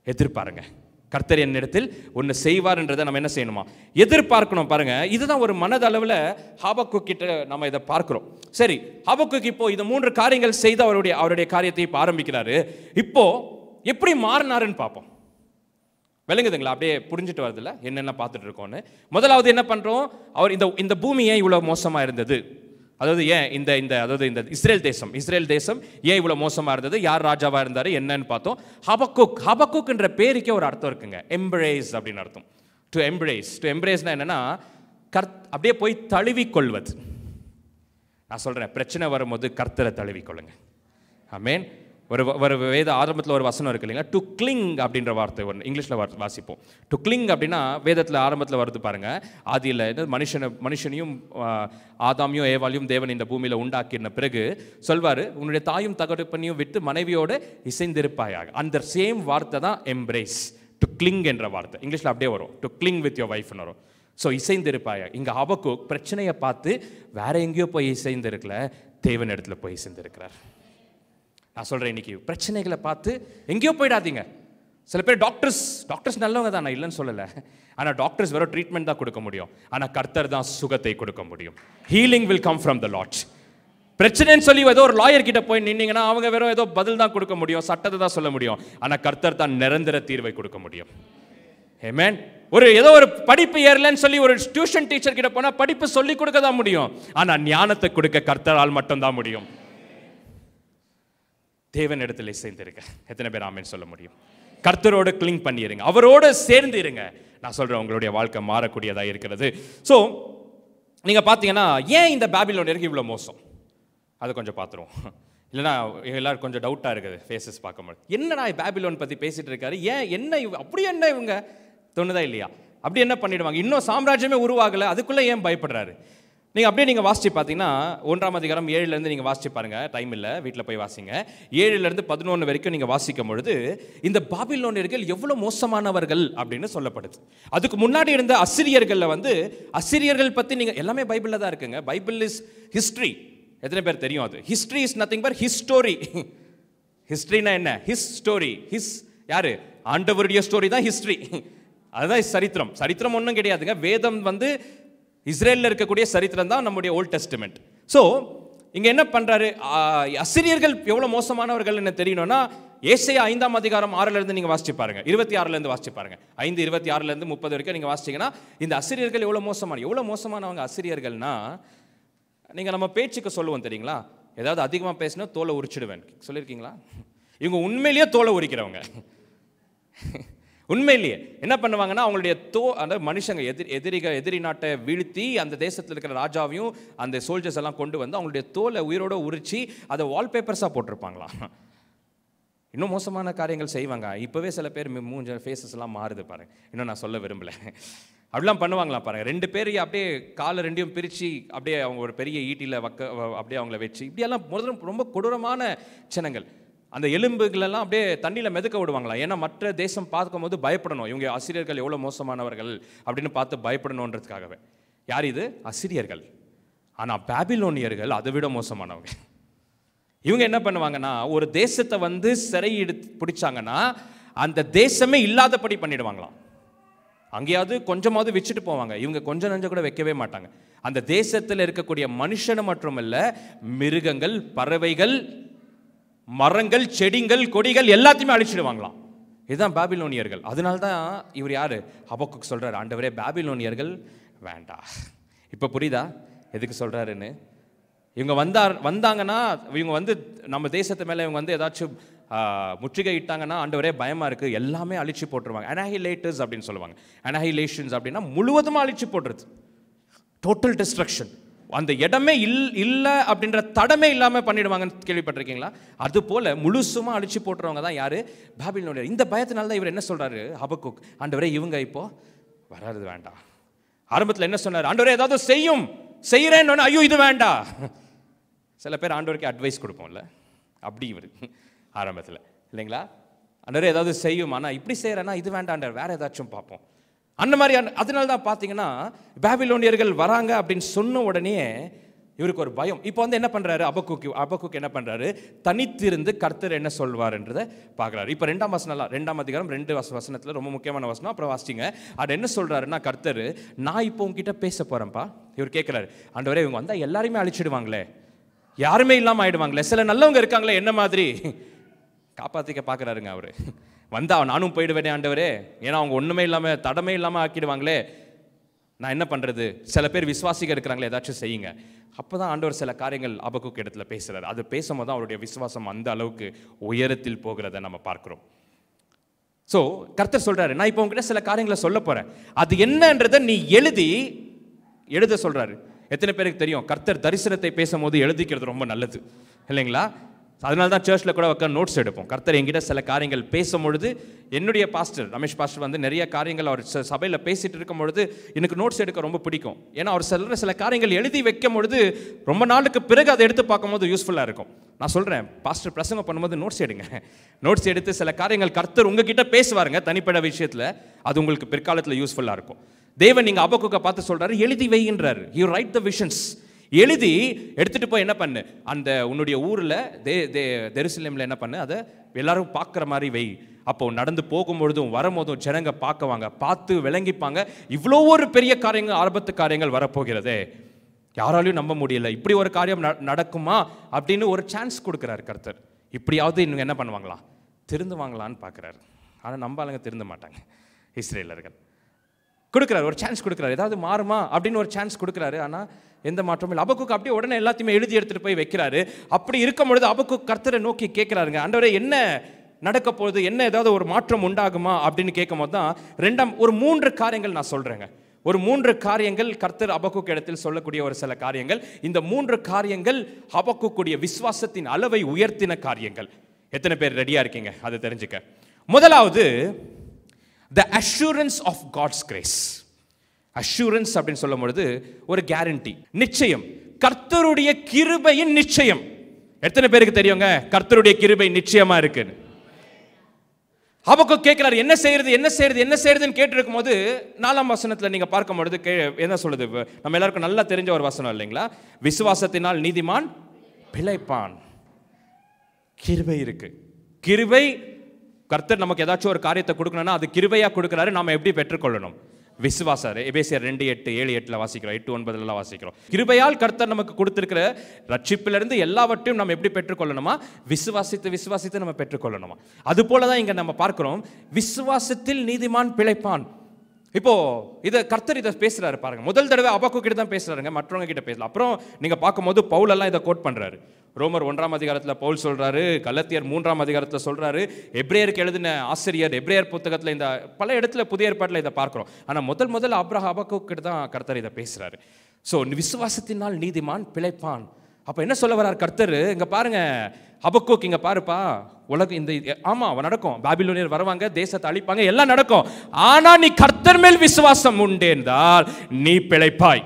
எதிர்பாருங்க, கர்த்தர் என்னிடத்தில் ஒன்று செய்வார் என்றதை நம்ம என்ன செய்யணுமா, எதிர்பார்க்கணும். பாருங்க, இதுதான் ஒரு மனதளவில் ஹாபக்குக் கிட்ட நம்ம இதை பார்க்கிறோம். சரி, ஹாபக்குக் இப்போ இந்த மூன்று காரியங்கள் செய்து அவருடைய காரியத்தை இப்போ ஆரம்பிக்கிறாரு. இப்போ எப்படி மாறினாருன்னு பார்ப்போம். விளங்குதுங்களா? அப்படியே புரிஞ்சுட்டு வருதுல்ல என்னென்ன பார்த்துட்டு இருக்கோன்னு. முதலாவது என்ன பண்றோம், அவர் இந்த பூமி ஏன் இவ்வளவு மோசமா இருந்தது, அதாவது ஏன் இந்த இஸ்ரேல் தேசம் ஏன் இவ்வளவு மோசமா இருந்தது, யார் ராஜாவா இருந்தாரு என்னன்னு பார்த்தோம். ஹபக்குக் என்ற பேருக்கே ஒரு அர்த்தம் இருக்குங்க, எம்ப்ரேஸ் அப்படின்னு அர்த்தம். டு எம்ப்ரேஸ்னா என்னன்னா, அப்படியே போய் தழுவிக்கொள்வது. நான் சொல்றேன், பிரச்சனை வரும்போது கர்த்தரை தழுவிக்கொள்ளுங்க. ஆமென். ஒரு வேத ஆரம்பத்தில் ஒரு வசனம் இருக்கு இல்லைங்களா, டு கிளிங் அப்படின்ற வார்த்தை ஒன்று இங்கிலீஷில் வாசிப்போம். டு கிளிங் அப்படின்னா வேதத்தில் ஆரம்பத்தில் வருது பாருங்க. ஆதியில் மனுஷனையும் ஆதாமையும் ஏவாளையும் தேவன் இந்த பூமியில் உண்டாக்கின பிறகு சொல்வார், உன்னுடைய தாயும் தகப்பனையும் விட்டு மனைவியோடு இசைந்திருப்பாயாக. அந்த சேம் வார்த்தை தான் எம்ப்ரேஸ், டு கிளிங் என்ற வார்த்தை இங்கிலீஷில் அப்படியே வரும், டு கிளிங் வித் யோர் வைஃப்னு வரும். ஸோ இசைந்திருப்பாயா. இங்கே ஹபக்குக் பிரச்சனையை பார்த்து வேற எங்கேயோ போய் இசைந்திருக்கல, தேவன் இடத்துல போய் இசைந்திருக்கிறார். நான் சொல்கிறேன், இன்னைக்கு பிரச்சனைகளை பார்த்து எங்கேயோ போயிடாதீங்க. சில பேர் டாக்டர்ஸ் நல்லவங்க தான், நான் இல்லைன்னு சொல்லலை. ஆனால் டாக்டர்ஸ் வெறும் ட்ரீட்மெண்ட் தான் கொடுக்க முடியும். ஆனால் கர்த்தர் தான் சுகத்தை கொடுக்க முடியும். Healing will come from the Lord. பிரச்சனைன்னு சொல்லி ஏதோ ஒரு லாயர் கிட்ட போய் நின்னீங்கன்னா அவங்க வெறும் ஏதோ பதில் தான் கொடுக்க முடியும், சட்டத்தை தான் சொல்ல முடியும். ஆனால் கர்த்தர் தான் நிரந்தர தீர்வை கொடுக்க முடியும். ஆமென். ஏதோ ஒரு படிப்பு ஏறலன்னு சொல்லி ஒரு டியூஷன் டீச்சர் கிட்ட போனா படிப்பு சொல்லி கொடுக்க தான் முடியும். ஆனா ஞானத்தை கொடுக்க கர்த்தரால் மட்டும் தான் முடியும். தேவன் இடத்துல சேர்ந்திருக்க எத்தனை பேர் ஆமென் சொல்ல முடியும்? கர்த்தரோட கிளிங் பண்ணிருங்க, அவரோட சேர்ந்து இருங்க. நான் சொல்றேன், உங்களுடைய வாழ்க்கை மாறக்கூடியதா இருக்கிறது. ஸோ நீங்க பாத்தீங்கன்னா ஏன் இந்த பாபிலோனியருக்கு இவ்வளவு மோசம், அதை கொஞ்சம் பார்த்துருவோம். இல்லைனா எல்லாரும் கொஞ்சம் டவுட்டாக இருக்குது ஃபேஸஸ் பார்க்கும்போது. என்னடா பாபிலோன் பற்றி பேசிகிட்டு இருக்காரு, ஏன் என்ன அப்படி என்ன இவங்க தோணுதா இல்லையா? அப்படி என்ன பண்ணிடுவாங்க, இன்னும் சாம்ராஜ்யமே உருவாகலை, அதுக்குள்ளே ஏன் பயப்படுறாரு? நீங்கள் வாசிச்சு பார்த்தீங்கன்னா 1ஆம் அதிகாரம் 7லேருந்து நீங்கள் வாசிச்சு பாருங்க, டைம் இல்லை, வீட்டில் போய் வாசிங்க. 7லேருந்து 11 வரைக்கும் நீங்கள் வாசிக்கும் பொழுது இந்த பாபிலோனியர்கள் எவ்வளோ மோசமானவர்கள் அப்படின்னு சொல்லப்படுது. அதுக்கு முன்னாடி இருந்த அசிரியர்களில் அசிரியர்கள் பற்றி நீங்கள் எல்லாமே பைபிளில் தான் இருக்குங்க. Bible is history. எத்தனை பேர் தெரியும்? அது history is nothing but his story. ஹிஸ்ட்ரினா என்ன? His story. யாரு? ஆண்டவருடைய ஸ்டோரி தான் ஹிஸ்ட்ரி. அதுதான் சரித்திரம். சரித்திரம் ஒன்றும் கிடையாதுங்க. வேதம் இஸ்ரேலில் இருக்கக்கூடிய சரித்திரம் தான் நம்முடைய ஓல்ட் டெஸ்டிமெண்ட். ஸோ இங்கே என்ன பண்ணுறாரு, அசிரியர்கள் எவ்வளோ மோசமானவர்கள் என்ன தெரியணும்னா ஏசாயா 5ஆம் அதிகாரம் 6லேருந்து நீங்கள் வாசிச்சு பாருங்க, 26லேருந்து வாசிச்சு பாருங்க. 5:26லேருந்து 30 வரைக்கும் நீங்கள் வாசிச்சிங்கன்னா இந்த அசிரியர்கள் எவ்வளோ மோசமானவங்க. அசிரியர்கள்னா நீங்கள் நம்ம பேச்சுக்கு சொல்லுவோம் தெரியுங்களா, ஏதாவது அதிகமாக பேசினா தோலை உரிச்சிடுவேன் சொல்லியிருக்கீங்களா? இவங்க உண்மையிலேயே தோலை உரிக்கிறவங்க. உண்மையிலேயே என்ன பண்ணுவாங்கன்னா அவங்களுடைய அந்த மனுஷங்க எதிரி நாட்டை வீழ்த்தி அந்த தேசத்தில் இருக்கிற ராஜாவையும் அந்த சோல்ஜர்ஸ் எல்லாம் கொண்டு வந்து அவங்களுடைய தோலை உயிரோட உரிச்சு அதை வால்பேப்பர்ஸாக போட்டிருப்பாங்களாம். இன்னும் மோசமான காரியங்கள் செய்வாங்க. இப்போவே சில பேர் மூஞ்ச ஃபேஸஸ் எல்லாம் மாறுது பாருங்க. இன்னும் நான் சொல்ல விரும்பலை, அப்படிலாம் பண்ணுவாங்களா பாருங்க. 2 பேரையும் அப்படியே காலை 2ஐயும் பிரித்து அப்படியே அவங்க ஒரு பெரிய ஈட்டியில் அப்படியே அவங்கள வச்சு இப்படியெல்லாம் முதல்ல ரொம்ப கொடூரமான சின்னங்கள். அந்த எலும்புகளெல்லாம் அப்படியே தண்ணியில் மிதக்க விடுவாங்களா, ஏன்னா மற்ற தேசம் பார்க்கும்போது பயப்படணும், இவங்க அசிரியர்கள் எவ்வளோ மோசமானவர்கள் அப்படின்னு பார்த்து பயப்படணுன்றதுக்காகவே. யார் இது? அசிரியர்கள். ஆனால் பாபிலோனியர்கள் அதை விட மோசமானவங்க. இவங்க என்ன பண்ணுவாங்கன்னா ஒரு தேசத்தை சிறை பிடிச்சாங்கன்னா அந்த தேசமே இல்லாதபடி பண்ணிடுவாங்களாம். அங்கேயாவது கொஞ்சமாவது வச்சுட்டு போவாங்க. இவங்க கொஞ்சம் நஞ்சம் கூட வைக்கவே மாட்டாங்க. அந்த தேசத்தில் இருக்கக்கூடிய மனுஷனை மட்டுமல்ல, மிருகங்கள், பறவைகள், மரங்கள், செடிகள், கொடிகள் எல்லாத்தையுமே அழிச்சிடுவாங்களாம். இதுதான் பாபிலோனியர்கள். அதனால தான் இவர் யாரு ஹபக்குக் சொல்றாரு, ஆண்டவரே பாபிலோனியர்கள் வேண்டாம். இப்போ புரியுதா எதுக்கு சொல்றாருன்னு? இவங்க வந்தாங்கன்னா இவங்க நம்ம தேசத்து மேலே இவங்க ஏதாச்சும் முற்றுகை இட்டாங்கன்னா ஆண்டவரே பயமா இருக்கு, எல்லாமே அழிச்சு போட்டுருவாங்க. அனஹிலேட்டர்ஸ் அப்படின்னு சொல்லுவாங்க. அனஹிலேஷன்ஸ் அப்படின்னா முழுவதுமா அழிச்சு போடுறது, டோட்டல் டிஸ்ட்ரக்ஷன். அந்த இடமே இல்லை அப்படின்ற தடமே இல்லாமல் பண்ணிடுவாங்கன்னு கேள்விப்பட்டிருக்கீங்களா? அது போல முழுசுமா அழிச்சு போட்டுறவங்க தான் யாரு? பாபிலோனியர். இந்த பயத்தினால தான் இவர் என்ன சொல்றாரு ஹபக்குக், ஆண்டவரே இவங்க இப்போ வராது வேண்டாம். ஆரம்பத்தில் என்ன சொன்னார்? ஆண்டவரே ஏதாவது செய்யறேன்னு, ஐயோ இது வேண்டாம். சில பேர் ஆண்டவருக்கு அட்வைஸ் கொடுப்போம்ல, அப்படி இவர் ஆரம்பத்தில் இல்லைங்களா, ஆண்டவரே ஏதாவது செய்யும், ஆனால் இப்படி செய்யறேன்னா இது வேண்டாம், வேற ஏதாச்சும் பார்ப்போம் அந்த மாதிரி. அதனால தான் பார்த்தீங்கன்னா பாபிலோனியர்கள் வராங்க அப்படின்னு சொன்ன உடனே இவருக்கு ஒரு பயம். இப்போ என்ன பண்ணுறாரு ஹபக்குக் என்ன பண்ணுறாரு, தனித்திருந்து கர்த்தர் என்ன சொல்வார்ன்றதை பார்க்குறாரு. இப்போ 2ஆம் அதிகாரம் 2 வசனத்தில் ரொம்ப முக்கியமான வசனம், அப்புறம் வாசிச்சிங்க. அது என்ன சொல்கிறாருன்னா, கர்த்தர் நான் இப்போ உங்ககிட்ட பேச போகிறேன்ப்பா. இவர் கேட்குறாரு, ஆண்டவரே இவங்க வந்தால் எல்லாருமே அழிச்சிடுவாங்களே, யாருமே இல்லாமல் ஆயிடுவாங்களே, சில நல்லவங்க இருக்காங்களே என்ன மாதிரி, காப்பாற்றிக்க பார்க்குறாருங்க அவர். வந்தா நானும் போயிடுவேனே ஆண்டவரே, ஏன்னா அவங்க ஒன்றுமே இல்லாமல் தடமே இல்லாமல் ஆக்கிடுவாங்களே, நான் என்ன பண்ணுறது, சில பேர் விசுவாசிகள் இருக்கிறாங்களே, ஏதாச்சும் செய்யுங்க. அப்போ தான் ஆண்டவர் சில காரியங்கள் ஹபக்குக் இடத்துல பேசுகிறார். அது பேசும்போது தான் அவருடைய விசுவாசம் அந்த அளவுக்கு உயரத்தில் போகிறத நம்ம பார்க்குறோம். ஸோ கர்த்தர் சொல்கிறாரு, நான் இப்போ உங்ககிட்ட சில காரியங்களை சொல்ல போகிறேன், அது என்னன்றதை நீ எழுத சொல்கிறாரு. எத்தனை பேருக்கு தெரியும் கர்த்தர் தரிசனத்தை பேசும்போது எழுதிக்கிறது ரொம்ப நல்லது இல்லைங்களா? அதனால தான் சர்ச்சில் கூட உட்காந்து நோட்ஸ் எடுப்போம். கர்த்தர் என்கிட்ட சில காரியங்கள் பேசும்பொழுது, என்னுடைய பாஸ்டர் ரமேஷ் பாஸ்டர் வந்து நிறைய காரியங்கள் அவர் சபையில் பேசிட்டு இருக்கும் பொழுது எனக்கு நோட்ஸ் எடுக்க ரொம்ப பிடிக்கும். ஏன்னா அவர் சில காரியங்கள் எழுதி வைக்கும் பொழுது ரொம்ப நாளுக்கு பிறகு அதை எடுத்து பார்க்கும்போது யூஸ்ஃபுல்லாக இருக்கும். நான் சொல்கிறேன், பாஸ்டர் பிரசங்கம் பண்ணும்போது நோட்ஸ் எடுங்க. நோட்ஸ் எடுத்து சில காரியங்கள் கர்த்தர் உங்ககிட்ட பேசுவாருங்க தனிப்பட்ட விஷயத்தில், அது உங்களுக்கு பிற்காலத்தில் யூஸ்ஃபுல்லாக இருக்கும். தேவன் நீங்கள் அபக்குக்கை பார்த்து சொல்கிறாரு, எழுதி வைகின்றாரு. You write the visions. எழுதி எடுத்துகிட்டு போய் என்ன பண்ணு, அந்த உன்னுடைய ஊரில் ஜெருசலேமில் என்ன பண்ணு, அதை எல்லாரும் பார்க்குற மாதிரி வை. அப்போ நடந்து போகும்பொழுதும் வரும்போதும் ஜனங்க பார்க்குவாங்க, பார்த்து விளங்கிப்பாங்க. இவ்வளோ ஒரு பெரிய காரியங்கள், ஆபத்து காரியங்கள் வரப்போகிறதே, யாராலையும் நம்ப முடியல, இப்படி ஒரு காரியம் நடக்குமா அப்படின்னு ஒரு சான்ஸ் கொடுக்குறாரு கர்த்தர். இப்படியாவது இன்னும் என்ன பண்ணுவாங்களா, திருந்துவாங்களான்னு பார்க்குறாரு. ஆனால் நம்ம ஆளுங்க திருந்த மாட்டாங்க. இஸ்ரேலர்கள் கொடுக்குறாரு, ஒரு சான்ஸ் கொடுக்குறாரு, ஏதாவது மாறுமா அப்படின்னு ஒரு சான்ஸ் கொடுக்குறாரு. ஆனால் எந்த மாற்றமும் இல்லை. அபக்குக்கு அப்படியே உடனே எல்லாத்தையுமே எழுதி எடுத்துகிட்டு போய் வைக்கிறாரு. அப்படி இருக்கும் பொழுது அபக்குக்கு கர்த்தரை நோக்கி கேட்குறாருங்க, ஆண்டவரே என்ன நடக்க போகுது, என்ன ஏதாவது ஒரு மாற்றம் உண்டாகுமா அப்படின்னு கேட்கும் போது தான் ஒரு 3 காரியங்கள் நான் சொல்கிறேங்க. ஒரு 3 காரியங்கள் கர்த்தர் அபக்குக்கு இடத்தில் சொல்லக்கூடிய ஒரு சில காரியங்கள். இந்த 3 காரியங்கள் அபக்குக்குடைய விசுவாசத்தின் அளவை உயர்த்தின காரியங்கள். எத்தனை பேர் ரெடியாக இருக்கீங்க அதை தெரிஞ்சுக்க? முதலாவது, the assurance of God's grace. Assurance அப்படின்னு சொல்லும் பொழுது ஒரு கேரண்டி, நிச்சயம், கர்த்தருடைய கிருபையின் நிச்சயம். எத்தனை பேருக்கு தெரியுங்க கர்த்தருடைய கிருபை நிச்சயமா இருக்கு? அபக்குக்கு கேட்கிறாரு, என்ன செய்யறது என்ன செய்யறது என்ன செய்யறதுன்னு கேட்டிருக்கும் போது 4ஆம் வசனத்துல நீங்க பார்க்கும் பொழுது என்ன சொல்லுது? நம்ம எல்லாருக்கும் நல்லா தெரிஞ்ச ஒரு வசனம் இல்லைங்களா? விசுவாசத்தினால் நீதிமான் பிழைப்பான். கிருபை இருக்கு. கிருபை, கர்த்தர் நமக்கு ஏதாச்சும் ஒரு காரியத்தை கொடுக்கணும்னா அது கிருபையா கொடுக்கிறாரு. நாம எப்படி பெற்றுக்கொள்ளணும்? விசுவாசம். எபேசியர் 2:8 வாசிக்கிறோம், 8:9 வாசிக்கிறோம். கிருபையால் கர்த்தர் நமக்கு கொடுத்திருக்கிற ரட்சிப்பிலிருந்து எல்லாவற்றையும் நம்ம எப்படி பெற்றுக்கொள்ளணுமா? விசுவாசித்து நம்ம பெற்றுக்கொள்ளணுமா? அது போலதான் இங்க நம்ம பார்க்கிறோம், விசுவாசத்தில் நீதிமான் பிழைப்பான். இப்போ கர்த்தர் இதை பேசுறாரு பாருங்க. முதல் தடவை அபக்குக்கு கிட்ட தான் பேசுறாருங்க, மற்றவங்க கிட்ட பேசல. அப்புறம் நீங்க பார்க்கும்போது பவுல் எல்லாம் இதை கோட் பண்றாரு. ரோமர் 1ஆம் அதிகாரத்தில் பவுல் சொல்றாரு, கலத்தியர் 3ஆம் அதிகாரத்தில் சொல்றாரு, எபிரேயருக்கு எழுதின ஆசிரியர் எபிரேயர் புத்தகத்தில் இந்த பல இடத்துல புதிய ஏற்பாட்டில் இதை பார்க்கிறோம். ஆனால் முதல் அபக்குக்கு தான் கர்த்தர் இதை பேசுறாரு. ஸோ விசுவாசத்தினால் நீதிமான் பிழைப்பான். அப்போ என்ன சொல்ல வர்றார் கர்த்தர்? இங்க பாருங்க அபக்குக்கு, இங்க பாருப்பா, உலகம் இந்த ஆமா நடக்கும், பாபிலோனியர் வருவாங்க, தேசத்தை அழிப்பாங்க, எல்லாம் நடக்கும். ஆனா நீ கர்த்தர் மேல் விசுவாசம் உண்டு என்றால் நீ பிழைப்பாய்.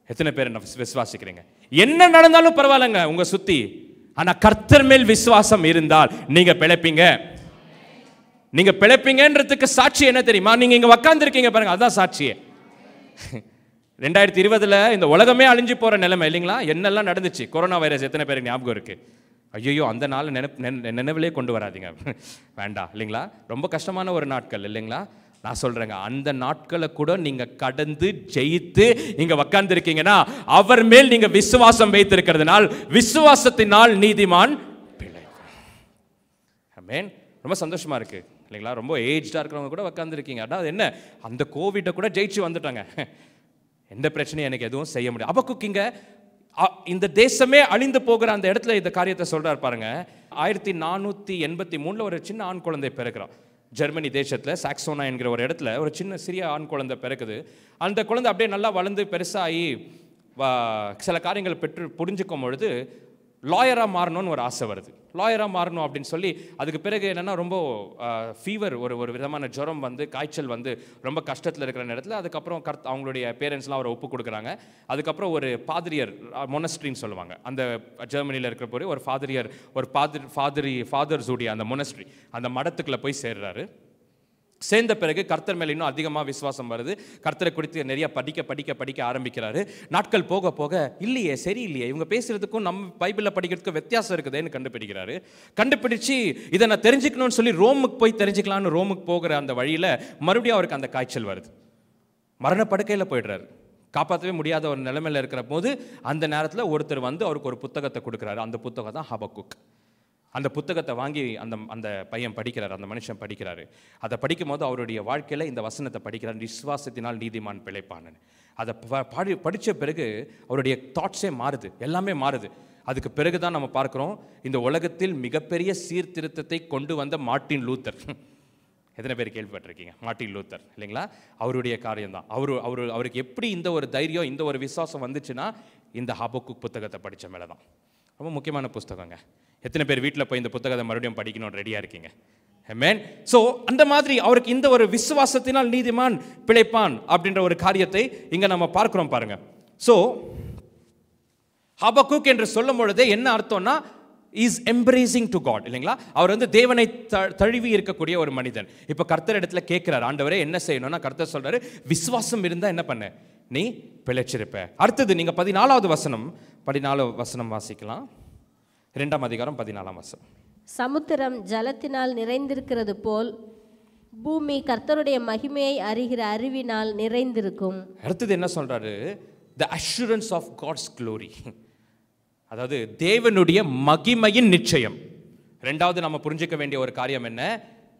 எத்தனை பேர் என்ன விசுவாசிக்கிறீங்க? என்ன நடந்தாலும் பரவாயில்லைங்க உங்க சுத்தி, ஆனா கர்த்தர் மேல் விசுவாசம் இருந்தால் நீங்க பிழைப்பீங்க. நீங்க பிழைப்பீங்கன்றதுக்கு சாட்சி என்ன தெரியுமா? நீங்க இங்க உட்கார்ந்து இருக்கீங்க பாருங்க, அதுதான் சாட்சியே. 2020 இந்த உலகமே அழிஞ்சு போற நிலைமை இல்லைங்களா? என்னெல்லாம் நடந்துச்சு, கொரோனா வைரஸ் எத்தனை பேருக்கு ஞாபகம் இருக்கு? ஐயோ அந்த நாள் நினைவிலே கொண்டு வராதிங்க, வேண்டாம் இல்லைங்களா? ரொம்ப கஷ்டமான ஒரு நாட்கள் இல்லைங்களா? நான் சொல்றேங்க, அந்த நாட்களை கூட நீங்க கடந்து ஜெயித்து இங்க உட்கார்ந்து இருக்கீங்கன்னா அவர் மேல் நீங்க விசுவாசம் வைத்திருக்கிறதுனால் விசுவாசத்தினால் நீதிமான் பிழைப்பான். ஆமென். ரொம்ப சந்தோஷமா இருக்கு இல்லைங்களா? ரொம்ப ஏஜ்டா இருக்கிறவங்க கூட உட்கார்ந்து இருக்கீங்க. அதாவது என்ன, அந்த கோவிட்டை கூட ஜெயிச்சு வந்துட்டாங்க, எந்த பிரச்சனையும் எனக்கு எதுவும் செய்ய முடியாது. அபக்குக்கிங்க இந்த தேசமே அழிந்து போகிற அந்த இடத்துல இந்த காரியத்தை சொல்றாரு பாருங்க. 1483 ஒரு சின்ன ஆண் குழந்தை பிறக்கிறான். ஜெர்மனி தேசத்தில் சாக்சோனா என்கிற ஒரு இடத்துல ஒரு சின்ன சிறிய ஆண் குழந்தை பிறக்குது. அந்த குழந்தை அப்படியே நல்லா வளர்ந்து பெருசாகி சில காரியங்கள் புரிஞ்சுக்கும் பொழுது லாயராக மாறணும்னு ஒரு ஆசை வருது. லாயராக மாறணும் அப்படின்னு சொல்லி அதுக்கு பிறகு என்னென்னா ரொம்ப ஃபீவர், ஒரு விதமான ஜுரம் வந்து, காய்ச்சல் வந்து ரொம்ப கஷ்டத்தில் இருக்கிற நேரத்தில் அதுக்கப்புறம் அவங்களுடைய பேரண்ட்ஸ்லாம் அவரை ஒப்பு கொடுக்குறாங்க. அதுக்கப்புறம் ஒரு பாதிரியர், மொனஸ்ட்ரின்னு சொல்லுவாங்க, அந்த ஜெர்மனியில் இருக்கிற போய் ஒரு ஃபாதரியர், ஒரு ஃபாதர் ஜூடியா, அந்த மொனஸ்ட்ரி, அந்த மடத்துக்குள்ளே போய் சேர்றாரு. சேர்ந்த பிறகு கர்த்தர் மேலே இன்னும் அதிகமாக விசுவாசம் வருது. கர்த்தரை குறித்து நிறைய படிக்க ஆரம்பிக்கிறாரு. நாட்கள் போக போக இல்லையே, சரியில்லையே, இவங்க பேசுறதுக்கும் நம்ம பைபிளில் படிக்கிறதுக்கும் வித்தியாசம் இருக்குதுன்னு கண்டுபிடிக்கிறாரு. கண்டுபிடிச்சு இதை நான் தெரிஞ்சுக்கணும்னு சொல்லி ரோமுக்கு போய் தெரிஞ்சுக்கலான்னு ரோமுக்கு போகிற அந்த வழியில் மறுபடியும் அவருக்கு அந்த காய்ச்சல் வருது. மரணப்படுக்கையில் போயிடுறாரு. காப்பாற்றவே முடியாத ஒரு நிலைமையில் இருக்கிற போது அந்த நேரத்தில் ஒருத்தர் வந்து அவருக்கு ஒரு புத்தகத்தை கொடுக்குறாரு. அந்த புத்தகம் தான் ஹபக்குக். அந்த புத்தகத்தை வாங்கி அந்த பையன் படிக்கிறார், அந்த மனுஷன் படிக்கிறாரு. அதை படிக்கும் போது அவருடைய வாழ்க்கையில் இந்த வசனத்தை படிக்கிறார், விசுவாசத்தினால் நீதிமான் பிழைப்பான். அதை படித்த பிறகு அவருடைய தாட்ஸே மாறுது, எல்லாமே மாறுது. அதுக்கு பிறகு தான் நம்ம பார்க்குறோம், இந்த உலகத்தில் மிகப்பெரிய சீர்திருத்தத்தை கொண்டு வந்த மார்ட்டின் லூத்தர். எத்தனை பேர் கேள்விப்பட்டிருக்கீங்க மார்ட்டின் லூத்தர் இல்லைங்களா? அவருடைய காரியம்தான். அவருக்கு எப்படி இந்த ஒரு தைரியம், இந்த ஒரு விசுவாசம் வந்துச்சுன்னா இந்த ஹபக்குக் புத்தகத்தை படித்த மேலே தான். ரொம்ப முக்கியமான புத்தகங்க. எத்தனை பேர் வீட்டில் போய் இந்த புத்தகத்தை மறுபடியும் படிக்கணும் ரெடியாக இருக்கீங்க? ஆமென். ஸோ அந்த மாதிரி அவருக்கு இந்த ஒரு விசுவாசத்தினால் நீதிமான் பிழைப்பான் அப்படின்ற ஒரு காரியத்தை இங்கே நம்ம பார்க்குறோம் பாருங்க. ஸோ ஹபக்குக் என்று சொல்லும் பொழுதே என்ன அர்த்தம்னா இஸ் எம்ப்ரேசிங் டு காட், இல்லைங்களா? அவர் வந்து தேவனை தழுவி இருக்கக்கூடிய ஒரு மனிதன். இப்போ கர்த்தர் இடத்துல கேட்கிறார், ஆண்டவரே என்ன செய்யணும்னா கர்த்தர் சொல்றாரு, விசுவாசம் இருந்தால் என்ன பண்ண, நீ பிழைச்சிருப்ப. அடுத்தது நீங்க 14வது வசனம் வாசிக்கலாம். 2ஆம் அதிகாரம் 14ஆம் வசனம். சமுத்திரம் ஜலத்தினால் நிறைந்திருக்கிறது போல் பூமி கர்த்தருடைய மகிமையை அறிகிற அறிவினால் நிறைந்திருக்கும். அடுத்தது என்ன சொல்றாரு, the assurance of God's glory, அதாவது தேவனுடைய மகிமையின் நிச்சயம். ரெண்டாவது நம்ம புரிஞ்சுக்க வேண்டிய ஒரு காரியம் என்ன,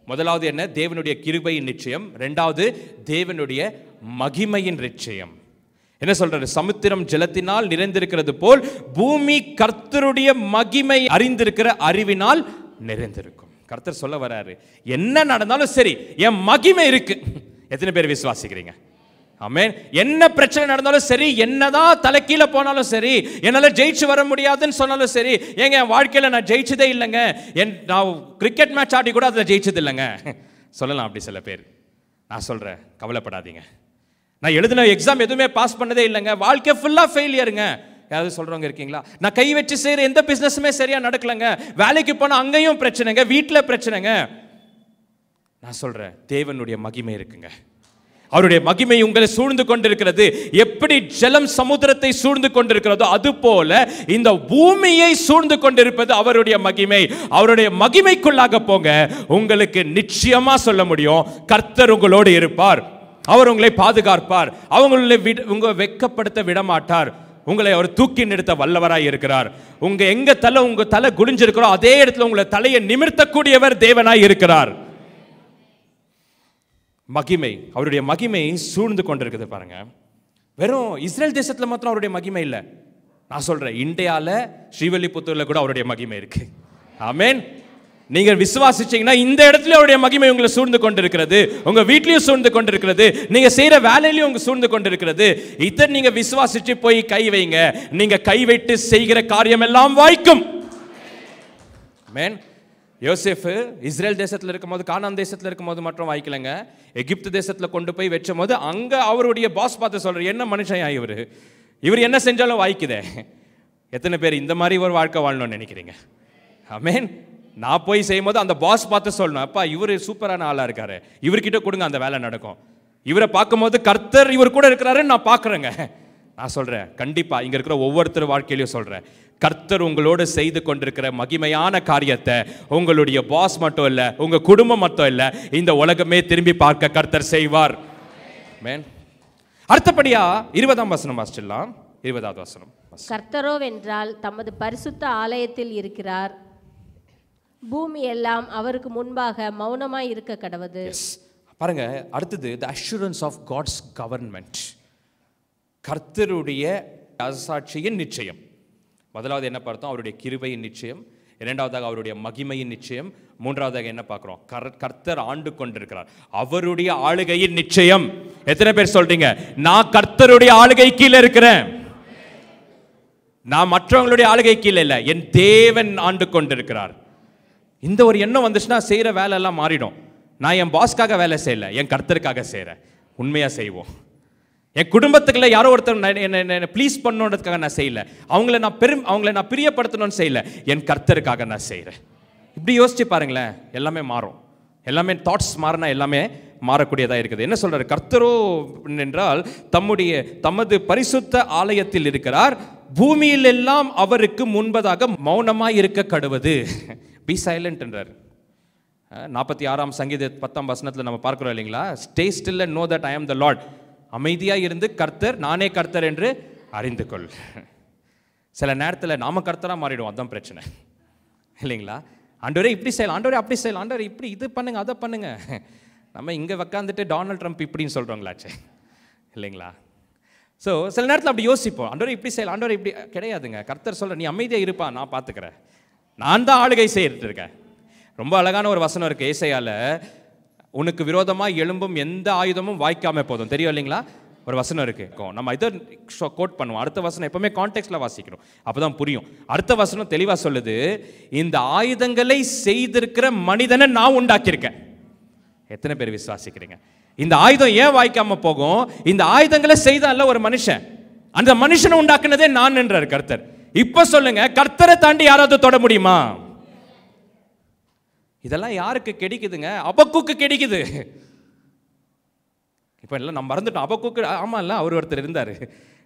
முதலாவது என்ன, தேவனுடைய கிருபையின் நிச்சயம். ரெண்டாவது தேவனுடைய மகிமையின் நிச்சயம். என்ன சொல்றாரு, சமுத்திரம் ஜலத்தினால் நிறைந்திருக்கிறது போல் பூமி கர்த்தருடைய மகிமை அறிந்திருக்கிற அறிவினால் நிறைந்திருக்கும். கர்த்தர் சொல்ல வராரு, என்ன நடந்தாலும் சரி என் மகிமை இருக்கு. எத்தனை பேர் விசுவாசிக்கிறீங்க? ஆமென். என்ன பிரச்சனை நடந்தாலும் சரி, என்னதான் தலைக்கீழ போனாலும் சரி, என்னால ஜெயிச்சு வர முடியாதுன்னு சொன்னாலும் சரி, ஏங்க என் வாழ்க்கையில நான் ஜெயிச்சதே இல்லைங்க, நான் கிரிக்கெட் மேட்ச் ஆடி கூட அதில் ஜெயிச்சது இல்லைங்க சொல்லலாம் அப்படி சில பேர். நான் சொல்றேன், கவலைப்படாதீங்க. நான் எழுதின எக்ஸாம் எதுவுமே பாஸ் பண்ணதே இல்லைங்க, வாழ்க்கை ஃபுல்லா ஃபெயிலியருங்க. யாராவது சொல்றவங்க இருக்கீங்களா? நான் கை வச்சு செய்யற எந்த பிசினஸுமே சரியா நடக்கலங்க, வேலைக்கு போனா அங்கேயும் பிரச்சனைங்க, வீட்டில் பிரச்சனைங்க. நான் சொல்றேன், தேவனுடைய மகிமை இருக்குங்க. அவருடைய மகிமை உங்களை சூழ்ந்து கொண்டிருக்கிறது. எப்படி ஜலம் சமுத்திரத்தை சூழ்ந்து கொண்டிருக்கிறதோ அது போல இந்த பூமியை சூழ்ந்து கொண்டிருப்பது அவருடைய மகிமை. அவருடைய மகிமைக்குள்ளாக போங்க, உங்களுக்கு நிச்சயமா சொல்ல முடியும், கர்த்தர் உங்களோடு இருப்பார், அவர் உங்களை பாதுகாப்பார், உங்க வெட்கப்படுத்த விடமாட்டார், உங்களை அவர் தூக்கி நிறுத்த வல்லவராய் இருக்கிறார். உங்க தலை குனிஞ்சிருக்கிறோ அதே இடத்துல உங்களை தலையை நிமிர்த்தக்கூடியவர் தேவனாய் இருக்கிறார். மகிமை, அவருடைய மகிமை சூழ்ந்து கொண்டிருக்குது பாருங்க. வெறும் இஸ்ரேல் தேசத்துல மாத்திரம் அவருடைய மகிமை இல்லை, நான் சொல்றேன் இந்தியாவில் ஸ்ரீவில்லிபுத்தூர்ல கூட அவருடைய மகிமை இருக்கு. ஆமென். நீங்கள் விசுவாசிச்சீங்கன்னா இந்த இடத்துல அவருடைய மகிமை உங்களை சூழ்ந்து கொண்டிருக்கிறது, உங்க வீட்லயும் சூழ்ந்து கொண்டிருக்கிறது, நீங்க செய்யற வேலையிலையும் உங்க சூழ்ந்து கொண்டிருக்கிறது. இதை நீங்க விசுவாசிச்சு போய் கை வைங்க, நீங்க கை வைத்து செய்கிற காரியம் எல்லாம் வாய்க்கும். ஆமென். யோசேப்பு இஸ்ரேல் தேசத்தில் இருக்கும்போது, கானான் தேசத்தில் இருக்கும்போது மட்டும் வாய்க்கலைங்க, எகிப்து தேசத்தில் கொண்டு போய் வச்சும் போது அங்கே அவருடைய பாஸ் பார்த்து சொல்றாரு, என்ன மனுஷன் இவர் என்ன செஞ்சாலும் வாய்க்குதே. எத்தனை பேர் இந்த மாதிரி ஒரு வாழ்க்கை வாழணும்னு நினைக்கிறீங்க? ஆமென். நான் போய் செய்யும் போது அந்த பாஸ் பார்த்து சொல்லணும், அப்பா இவர் சூப்பரான ஆளாக இருக்காரு, இவர்கிட்ட கொடுங்க, அந்த வேலை நடக்கும். இவரை பார்க்கும்போது கர்த்தர் இவர் கூட இருக்கிறாருன்னு நான் பார்க்குறேங்க. நான் சொல்கிறேன், கண்டிப்பாக இங்கே இருக்கிற ஒவ்வொருத்தர் வாழ்க்கையிலையும் சொல்கிறேன், கர்த்தர் உங்களோடு செய்து கொண்டிருக்கிற மகிமையான காரியத்தை உங்களுடைய பாஸ் மட்டும் இல்லை, உங்கள் குடும்பம் மட்டும் இல்லை, இந்த உலகமே திரும்பி பார்க்க கர்த்தர் செய்வார். ஆமென். அடுத்தபடியா 20ஆம் வசனம் வாசிச்சிடலாம். 20வது வசனம். கர்த்தரோ வென்றால் தமது பரிசுத்த ஆலயத்தில் இருக்கிறார், பூமி எல்லாம் அவருக்கு முன்பாக மௌனமாய் இருக்க கடவது. பாருங்க, அடுத்தது the assurance of God's government, கர்த்தருடைய அரசாட்சியின் நிச்சயம். முதலாவது என்ன பார்த்தோம், அவருடைய கிருபையின் நிச்சயம். இரண்டாவதாக அவருடைய மகிமையின் நிச்சயம். மூன்றாவதாக என்ன பார்க்கிறோம், கர்த்தர் ஆண்டு கொண்டிருக்கிறார், அவருடைய ஆளுகையின் நிச்சயம். எத்தனை பேர் சொல்றீங்க, நான் கர்த்தருடைய ஆளுகை கீழே இருக்கிறேன், நான் மற்றவங்களுடைய ஆளுகை கீழே இல்லை, என் தேவன் ஆண்டு கொண்டிருக்கிறார். இந்த ஒரு எண்ணம் வந்துச்சுன்னா செய்கிற வேலை எல்லாம் மாறிடும். நான் என் பாஸ்க்காக வேலை செய்யலை, என் கர்த்தருக்காக செய்கிறேன். உண்மையாக செய்வோம். என் குடும்பத்துக்குள்ள யாரோ ஒருத்தர் என்ன ப்ளீஸ் பண்ணணுன்றதுக்காக நான் செய்யலை, அவங்கள நான் பிரியப்படுத்தணும்னு செய்யலை, என் கர்த்தருக்காக நான் செய்கிறேன். இப்படி யோசிச்சு பாருங்களேன், எல்லாமே மாறும். எல்லாமே தாட்ஸ் மாறினா எல்லாமே மாறக்கூடியதாக இருக்குது. என்ன சொல்றாரு, கர்த்தரோ என்றால் தமது பரிசுத்த ஆலயத்தில் இருக்கிறார், பூமியில் எல்லாம் அவருக்கு முன்பதாக மௌனமாய் இருக்க கடுவது. பி சைலண்ட் என்றார். 46ஆம் சங்கீத 10ஆம் வசனத்தில் நம்ம பார்க்கிறோம் இல்லைங்களா, stay still and know that I ஆம் த லார்ட். அமைதியாக இருந்து கர்த்தர், நானே கர்த்தர் என்று அறிந்து கொள். சில நேரத்தில் நாம கர்த்தராக மாறிடும், அதுதான் பிரச்சனை இல்லைங்களா. ஆண்டவரே இப்படி செய்யலாம், ஆண்டவரே அப்படி செய்யலாம், ஆண்டவரே இப்படி இது பண்ணுங்க அதை பண்ணுங்க. நம்ம இங்கே உட்காந்துட்டு டொனால்ட் ட்ரம்ப் இப்படின்னு சொல்கிறோங்களாச்சே இல்லைங்களா. ஸோ சில நேரத்தில் அப்படி யோசிப்போம், ஆண்டவரே இப்படி செய்யலாம், ஆண்டவரே இப்படி கிடையாதுங்க. கர்த்தர் சொல்ற, நீ அமைதியாக இருப்பா, நான் பார்த்துக்கிறேன், நான் தான் ஆளுகை செய்யிட்டு இருக்கேன். ரொம்ப அழகான ஒரு வசனம் இருக்கு ஏசாயால, உனக்கு விரோதமாக எழும்பும் எந்த ஆயுதமும் வாய்க்காம போதும், தெரியும் இல்லைங்களா. ஒரு வசனம் இருக்கு, நம்ம இதை கோட் பண்ணுவோம். அடுத்த வசனம் எப்பவுமே கான்டெக்ட்ல வாசிக்கணும், அப்பதான் புரியும். அடுத்த வசனம் தெளிவா சொல்லுது, இந்த ஆயுதங்களை செய்திருக்கிற மனிதனை நான் உண்டாக்கியிருக்கேன். எத்தனை பேர் விசுவாசிக்கிறீங்க? இந்த ஆயுதம் ஏன் வாய்க்காம போகும்? இந்த ஆயுதங்களை செய்தால ஒரு மனுஷன், அந்த மனுஷனை உண்டாக்குனதே நான் என்றார் கர்த்தர். இப்ப சொல்லுங்க, கர்த்தரை தாண்டி யாராவது தொட முடியுமா? இதெல்லாம் யாருக்கு கிடைக்குதுங்க? அபக்குக்கு கிடைக்குது. இப்போ எல்லாம் நம்ம மறந்துட்டோம். அபக்குக்கு ஆமா இல்லை, அவர் ஒருத்தர் இருந்தார்.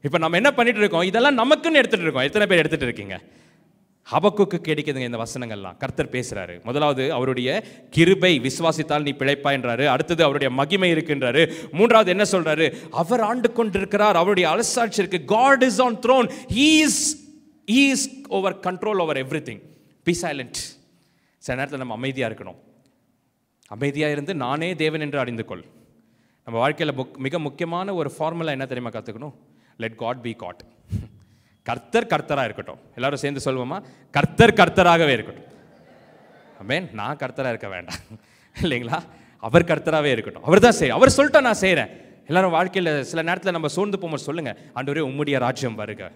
இப்போ நம்ம என்ன பண்ணிட்டு இருக்கோம்? இதெல்லாம் நமக்குன்னு எடுத்துட்டு இருக்கோம். எத்தனை பேர் எடுத்துட்டு இருக்கீங்க? அபக்குக்கு கிடைக்குதுங்க இந்த வசனங்கள்லாம். கர்த்தர் பேசுறாரு. முதலாவது அவருடைய கிருபை, விசுவாசித்தால் நீ பிழைப்பாய்ன்றாரு. அடுத்தது அவருடைய மகிமை இருக்குன்றாரு. மூன்றாவது என்ன சொல்றாரு? அவர் ஆண்டு கொண்டிருக்கிறார், அவருடைய அரசாட்சி இருக்கு. God is on throne. He is over control over everything. Be silent. சில நேரத்தில் நம்ம அமைதியாக இருக்கணும். அமைதியாக இருந்து நானே தேவன் என்று அறிந்து கொள். நம்ம வாழ்க்கையில் மிக முக்கியமான ஒரு ஃபார்முலா என்ன தெரியுமா கற்றுக்கணும்? Let God be God. கர்த்தர் கர்த்தராக இருக்கட்டும். எல்லாரும் சேர்ந்து சொல்வோமா? கர்த்தர் கர்த்தராகவே இருக்கட்டும். ஆமென். நான் கர்த்தராக இருக்க வேண்டாம் இல்லைங்களா? அவர் கர்த்தராகவே இருக்கட்டும். அவர் தான் செய்ய, அவர் சொல்லிட்டா நான் செய்கிறேன். எல்லாரும் வாழ்க்கையில் சில நேரத்தில் நம்ம சோர்ந்து போகும்போது சொல்லுங்க, ஆண்டவரே உம்முடைய ராஜ்யம் வருக,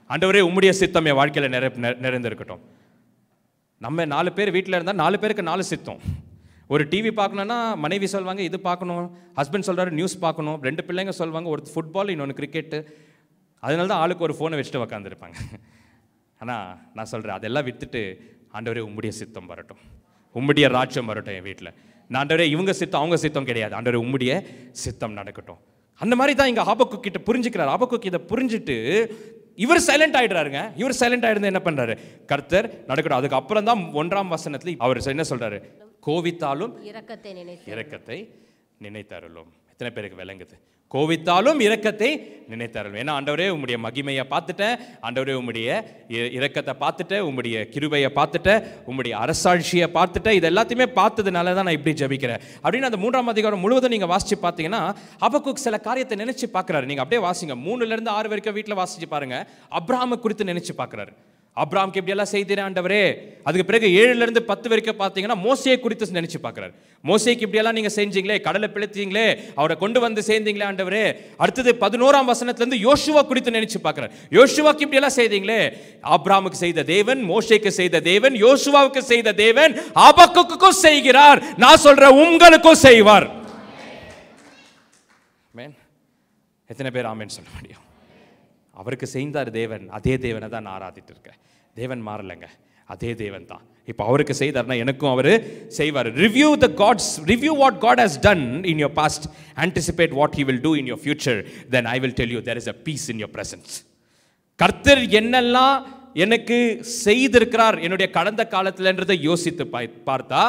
ஆண்டவரே உம்முடைய சித்தம் என் வாழ்க்கையில் நிறைந்திருக்கட்டும். நம்ம 4 பேர் வீட்டில் இருந்தால் 4 பேருக்கு 4 சித்தம். ஒரு டிவி பார்க்கணுன்னா மனைவி சொல்வாங்க இது பார்க்கணும், ஹஸ்பண்ட் சொல்கிறாரு நியூஸ் பார்க்கணும், 2 பிள்ளைங்க சொல்வாங்க ஒரு ஃபுட்பால் இன்னொன்று கிரிக்கெட்டு. அதனால தான் ஆளுக்கு ஒரு ஃபோனை வச்சுட்டு உக்காந்துருப்பாங்க. ஆனால் நான் சொல்கிறேன், அதெல்லாம் விட்டுட்டு ஆண்டவரே உம்முடைய சித்தம் வரட்டும், உம்முடைய ராஜ்யம் வரட்டும் என் வீட்டில். நான் ஆண்டவரே இவங்க சித்தம் அவங்க சித்தம் கிடையாது, ஆண்டவரே உம்முடைய சித்தம் நடக்கட்டும். அந்த மாதிரி தான் இங்கே ஆபக்குக் கிட்ட புரிஞ்சுக்கிறார். ஆபக்குக் இதை புரிஞ்சுட்டு இவர் சைலண்ட் ஆகிடுறாருங்க. இவர் சைலண்ட் ஆகிடுறது என்ன பண்ணுறாரு? கர்த்தர் நடக்கட்டும். அதுக்கு அப்புறம் தான் 1ஆம் வசனத்தில் அவர் என்ன சொல்கிறாரு? கோவித்தாலும் இரக்கத்தை நினைத்தருளும். எத்தனை பேருக்கு விளங்குது? கோவித்தாலும் இரக்கத்தை நினைத்தருளும். ஏன்னா ஆண்டவரே உம்முடைய மகிமையை பார்த்துட்டேன், ஆண்டவரே உம்முடைய இரக்கத்தை பார்த்துட்டேன், உம்முடைய கிருபையை பார்த்துட்டேன், உம்முடைய அரசாட்சியை பார்த்துட்டேன். இது எல்லாத்தையுமே பார்த்ததுனால தான் நான் இப்படி ஜெபிக்கிறேன் அப்படின்னு அந்த 3ஆம் அதிகாரம் முழுவதும் நீங்கள் வாசிச்சு பார்த்தீங்கன்னா ஆபக்குக் சில காரியத்தை நினைச்சு பார்க்குறாரு. நீங்கள் அப்படியே வாசிங்க, 3லேருந்து 6 வரைக்கும் வீட்டில் வாசிச்சு பாருங்க. அப்ரஹாமை குறித்து நினைச்சு பார்க்குறாரு. அப்ரஹாம்க்கு இப்படியெல்லாம் செய்தீரே ஆண்டவரே. அதுக்கு பிறகு 7லேருந்து 10 வரைக்கும் பார்த்தீங்கன்னா மோசையை குறித்து நினைச்சு பார்க்குறாரு. மோசைக்கு இப்படியெல்லாம் நீங்கள் செஞ்சீங்களே, கடலை பிழைத்தீங்களே, அவரை கொண்டு வந்து சேர்ந்தீங்களே ஆண்டவரே. அடுத்தது 11ஆம் வசனத்திலேருந்து யோசுவா குறித்து நினைச்சு பார்க்குறாரு. யோசுவாக்கு இப்படியெல்லாம் செய்தீங்களே. ஆபிரகாமுக்கு செய்த தேவன், மோசேக்கு செய்த தேவன், யோசுவாவுக்கு செய்த தேவன் ஆபக்குக்கும் செய்கிறார். நான் சொல்றேன் உங்களுக்கும் செய்வார். எத்தனை பேர் ஆமென் சொல்ல முடியும்? அவருக்கு செய்தார் தேவன், அதே தேவனை தான் நான் ஆராதிட்டு இருக்கேன். தேவன் மாறலைங்க, அதே தேவன் தான். இப்போ அவருக்கு செய்தார்னா எனக்கும் அவர் செய்வார். Review what God has done in your past, anticipate what he will do in your future, then I will tell you there is a peace in your presence. கர்த்தர் என்னெல்லாம் எனக்கு செய்திருக்கிறார் என்னுடைய கடந்த காலத்தில்ன்றதை யோசித்து பார்த்தா,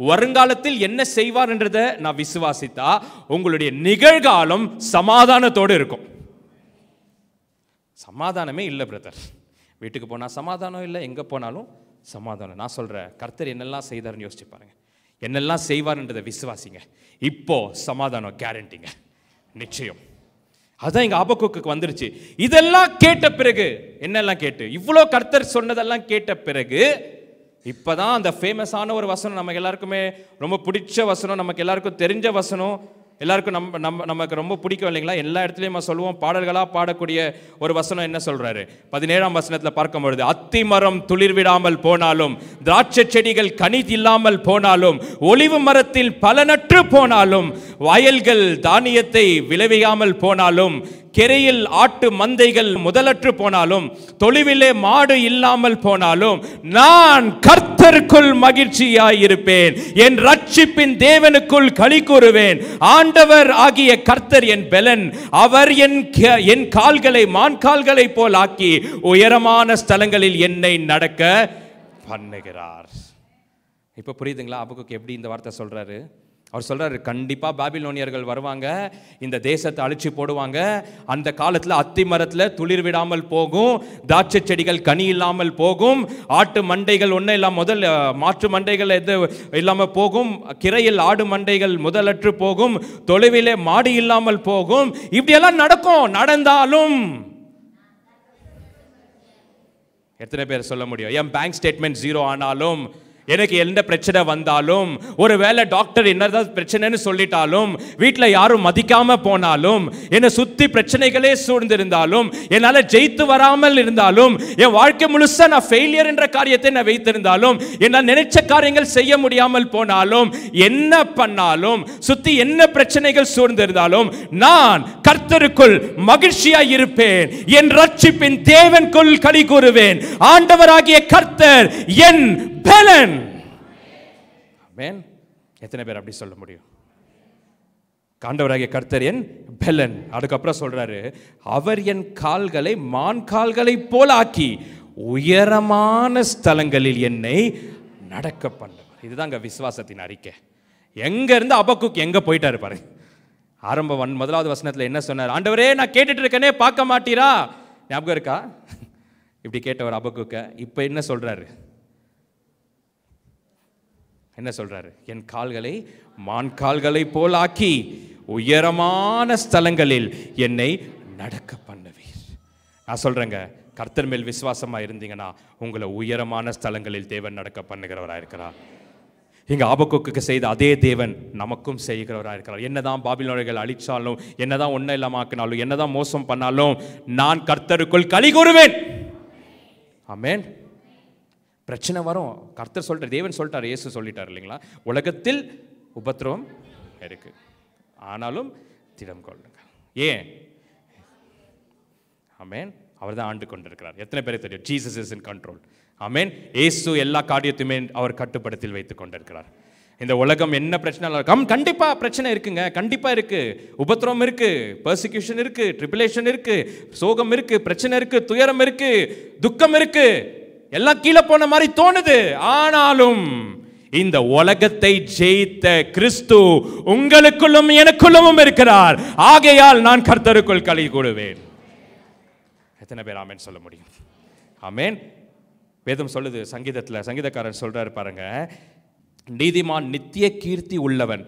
வருங்காலத்தில் என்ன செய்வார் என்றதை நான் விசுவாசித்தா உங்களுடைய நிகழ்காலம் சமாதானத்தோடு இருக்கும். சமாதானமே இல்லை பிரதர். வீட்டுக்கு போனால் சமாதானம் இல்லை, எங்கே போனாலும் சமாதானம். நான் சொல்கிறேன், கர்த்தர் என்னெல்லாம் செய்தார்னு யோசிச்சு பாருங்க, என்னெல்லாம் செய்வார்ன்றதை விசுவாசிங்க. இப்போ சமாதானம் கேரண்டிங்க, நிச்சயம். அதான் இங்கே ஆபக்குக்கு வந்துருச்சு. இதெல்லாம் கேட்ட பிறகு, என்னெல்லாம் கேட்டு, இவ்வளோ கர்த்தர் சொன்னதெல்லாம் கேட்ட பிறகு இப்போதான் அந்த ஃபேமஸான ஒரு வசனம், நமக்கு எல்லாருக்குமே ரொம்ப பிடிச்ச வசனம், நமக்கு எல்லாருக்கும் தெரிஞ்ச வசனம், எல்லாருக்கும் நமக்கு ரொம்ப பிடிக்கும் இல்லைங்களா? எல்லா இடத்துலையும் சொல்லுவோம், பாடல்களாக பாடக்கூடிய ஒரு வசனம் என்ன சொல்றாரு? 17ஆம் வசனத்தில் பார்க்கும் பொழுது, அத்தி மரம் துளிர் விடாமல் போனாலும், திராட்சை செடிகள் கனி இல்லாமல் போனாலும், ஒலிவு மரத்தில் பலனற்று போனாலும், வயல்கள் தானியத்தை விளைவியாமல் போனாலும், கெரையில் ஆட்டு மந்தைகள் முதலற்று போனாலும், தொழுவிலே மாடு இல்லாமல் போனாலும், நான் கர்த்தருக்குள் மகிழ்ச்சியாயிருப்பேன், என் ரட்சிப்பின் தேவனுக்குள் களி கூறுவேன். ஆண்டவர் ஆகிய கர்த்தர் என் பெலன், அவர் என் கால்களை மான் கால்களை போல் ஆக்கி உயரமான ஸ்தலங்களில் என்னை நடக்க பண்ணுகிறார். இப்ப புரியுதுங்களா ஆபக்குக்கு எப்படி இந்த வார்த்தை சொல்றாரு? அவர் சொல்றாரு, கண்டிப்பா பாபிலோனியர்கள் வருவாங்க, இந்த தேசத்தை அழிச்சு போடுவாங்க. அந்த காலத்தில் அத்தி மரத்தில் துளிர் விடாமல் போகும், திராட்சை செடிகள் கனி இல்லாமல் போகும், ஆட்டு மண்டைகள் ஒன்றும் இல்லாமல் மாற்று மண்டைகள் எது இல்லாமல் போகும், கிரையில் ஆடு மண்டைகள் முதலற்று போகும், தொலைவிலே மாடு இல்லாமல் போகும். இப்படியெல்லாம் நடக்கும். நடந்தாலும் எத்தனை பேர் சொல்ல முடியும்? என் பேங்க் ஸ்டேட்மெண்ட் 0 ஆனாலும், எனக்கு எந்த பிரச்சனை வந்தாலும், ஒருவேளை டாக்டர் என்னதான் பிரச்சனைன்னு சொல்லிட்டாலும், வீட்டில் யாரும் மதிக்காம போனாலும், என்னை சுத்தி பிரச்சனைகளே சூழ்ந்திருந்தாலும், என்னால் ஜெயித்து வராமல் இருந்தாலும், என் வாழ்க்கை முழுசா நான் ஃபெயிலியர் என்ற காரியத்தை நான் வைத்திருந்தாலும், என்னால் நினைச்ச காரியங்கள் செய்ய முடியாமல் போனாலும், என்ன பண்ணாலும், சுத்தி என்ன பிரச்சனைகள் சூழ்ந்திருந்தாலும், நான் கர்த்தருக்குள் மகிழ்ச்சியாய் இருப்பேன். என் ரட்சிப்பின் தேவனுக்குள் களி கூறுவேன். ஆண்டவராகிய கர்த்தர் என் பலன். ஆமென். எத்தனை பேர் அப்படி சொல்ல முடியும்? ஆண்டவராகிய கர்த்தர் என் பலன். அதுக்கப்புறம் சொல்றாரு, அவர் என் கால்களை மான் கால்களை போல ஆக்கி உயரமான ஸ்தலங்களில் என்னை நடக்க பண்ணுவார். இதுதாங்க விசுவாசத்தின் அறிக்கை. எங்க இருந்து அபக்குக் எங்க போயிட்டாரு பாரு. ஆரம்ப முதலாவது வசனத்துல என்ன சொன்னார்? ஆண்டவரே, நான் கேட்டுட்டு இருக்கேனே, பார்க்க மாட்டீரா? ஞாபகம் இருக்கா? இப்படி கேட்டவர் அபக்குக்க. இப்ப என்ன சொல்றாரு? என்ன சொல்றாரு? என் கால்களை மான் கால்களை போல் ஆக்கி உயரமான ஸ்தலங்களில் என்னை நடக்க பண்ணுவீர். நான் சொல்றேங்க, கர்த்தர் மேல் விசுவாசமா இருந்தீங்கன்னா உங்களை உயரமான ஸ்தலங்களில் தேவன் நடக்க பண்ணுகிறவராக இருக்கிறார். இங்க ஆபக்குக்கு செய்த அதே தேவன் நமக்கும் செய்கிறவராக இருக்கிறார். என்னதான் பாபிலோனியர்கள் அழிச்சாலும், என்னதான் ஒன்றும் இல்லாம ஆக்கினாலும், என்னதான் மோசம் பண்ணாலும், நான் கர்த்தருக்குள் களி கூறுவேன். ஆமென். பிரச்சனை வரும். கர்த்தர் சொல்லிட்டார், தேவன் சொல்லிட்டார், இயேசு சொல்லிட்டார் இல்லைங்களா? உலகத்தில் உபத்திரவம் இருக்கு, ஆனாலும் திடம் கொள்ளுங்க. ஏன்? ஆமென். அவர் தான் ஆண்டு கொண்டிருக்கிறார். எத்தனை பேருக்கு தெரியும்? Jesus is in control. Amen. இயேசு எல்லா காரியத்தையுமே அவர் கட்டுப்படுத்தி வைத்துக் கொண்டிருக்கிறார். இந்த உலகம் என்ன பிரச்சனை கண்டிப்பா பிரச்சனை இருக்குங்க, கண்டிப்பா இருக்கு. உபத்திரவம் இருக்கு, பெர்சிக்யூஷன் இருக்கு, ட்ரிபிலேஷன் இருக்கு, சோகம் இருக்கு, பிரச்சனை இருக்கு, துயரம் இருக்கு, துக்கம் இருக்கு, எல்லாம் கீழே போன மாதிரி தோணுது. ஆனாலும் இந்த உலகத்தை ஜெயித்த கிறிஸ்து உங்களுக்குள்ளும் எனக்குள்ளும் இருக்கிறார். ஆகையால் நான் கர்த்தருக்குள் களி கூறுவேன். எத்தனை பேர் ஆமென் சொல்ல முடியும்? ஆமென். வேதம் சொல்லுது, சங்கீதக்காரன் சொல்றாரு பாருங்க, நீதிமான் நித்திய கீர்த்தி உள்ளவன்,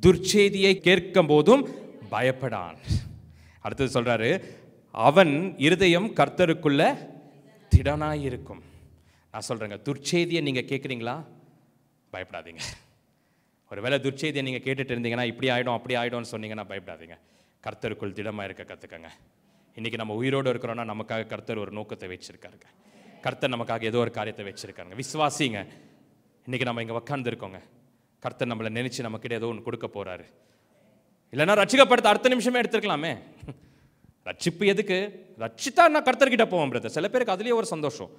துர்ச்செய்தியை கேட்கும் போதும் பயப்படான். அடுத்தது சொல்றாரு, அவன் இருதயம் கர்த்தருக்குள்ள திடனாயிருக்கும். நான் சொல்றேங்க, துர்ச்செய்தியை நீங்க கேட்குறீங்களா? பயப்படாதீங்க. ஒருவேளை துர்ச்செய்தியை நீங்க கேட்டுட்டு இருந்தீங்கன்னா, இப்படி ஆயிடும் அப்படி ஆயிடும்னு சொன்னீங்கன்னா பயப்படாதீங்க. கர்த்தருக்குள் திடமா இருக்க கத்துக்கங்க. இன்னைக்கு நம்ம உயிரோடு இருக்கிறோம்னா நமக்காக கர்த்தர் ஒரு நோக்கத்தை வச்சிருக்காருங்க. கர்த்தர் நமக்காக ஏதோ ஒரு காரியத்தை வச்சிருக்காருங்க. விசுவாசிங்க. இன்னைக்கு நம்ம இங்க உட்கார்ந்து இருக்கோங்க, கர்த்தர் நம்மளை நினைச்சு நம்ம கிட்ட ஏதோ ஒன்று கொடுக்க போறாரு. இல்லைன்னா ரட்சிக்கப்படுத்த அடுத்த நிமிஷமே எடுத்துருக்கலாமே. ரட்சிப்பு எதுக்கு? ரட்சித்தா நான் கர்த்தர்கிட்ட போவேன் பிரதர். சில பேருக்கு அதுலேயே ஒரு சந்தோஷம்,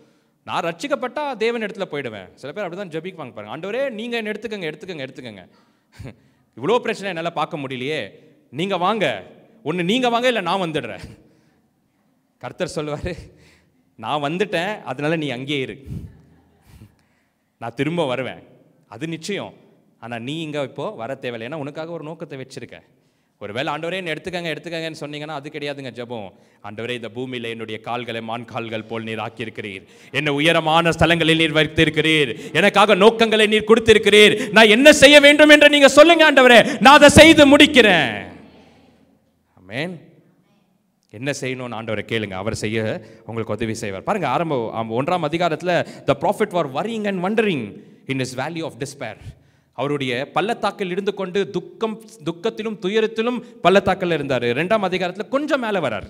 நான் ரட்சிக்கப்பட்டா தேவன் இடத்துல போயிடுவேன். சில பேர் அப்படிதான் ஜெபிப்பாங்க பாருங்க, ஆண்டவரே நீங்க என்ன எடுத்துக்கங்க. இவ்வளோ பிரச்சனை என்னால் பார்க்க முடியலையே, நீங்க வாங்க, ஒன்று நீங்க வாங்க, இல்லை நான் வந்துடுறேன். கர்த்தர் சொல்லுவாரு, நான் வந்துட்டேன், அதனால நீ அங்கேயே இரு, நான் திரும்ப வருவேன், அது நிச்சயம். ஆனால் நீ இங்கே இப்போ வர தேவையில்லை, ஏன்னா உனக்காக ஒரு நோக்கத்தை வச்சிருக்கேன். ஒருவேளை ஆண்டவரே என்ன எடுத்துக்கங்கன்னு சொன்னீங்கன்னா அது கிடையாதுங்க ஜெபம். ஆண்டவரே, இந்த பூமியில் என்னுடைய கால்களை மான் கால்கள் போல் நீர் ஆக்கியிருக்கிறீர், என்னை உயரமான ஸ்தலங்களில் நீர் வைத்திருக்கிறீர், எனக்காக நோக்கங்களை நீர் கொடுத்திருக்கிறீர், நான் என்ன செய்ய வேண்டும் என்று நீங்க சொல்லுங்க ஆண்டவரே, நான் அதை செய்து முடிக்கிறேன். ஆமென். என்ன செய்யணும்னு ஆண்டவரை கேளுங்க, அவர் செய்ய உங்களுக்கு உதவி செய்வார். பாருங்க, ஆரம்ப 1ஆம் அதிகாரத்தில் the prophet were worrying and wondering in his valley of despair. அவருடைய பள்ளத்தாக்கில் இருந்து கொண்டு துக்கத்திலும் துயரத்திலும் பள்ளத்தாக்கில் இருந்தார். 2ஆம் அதிகாரத்தில் கொஞ்சம் மேலே வரார்.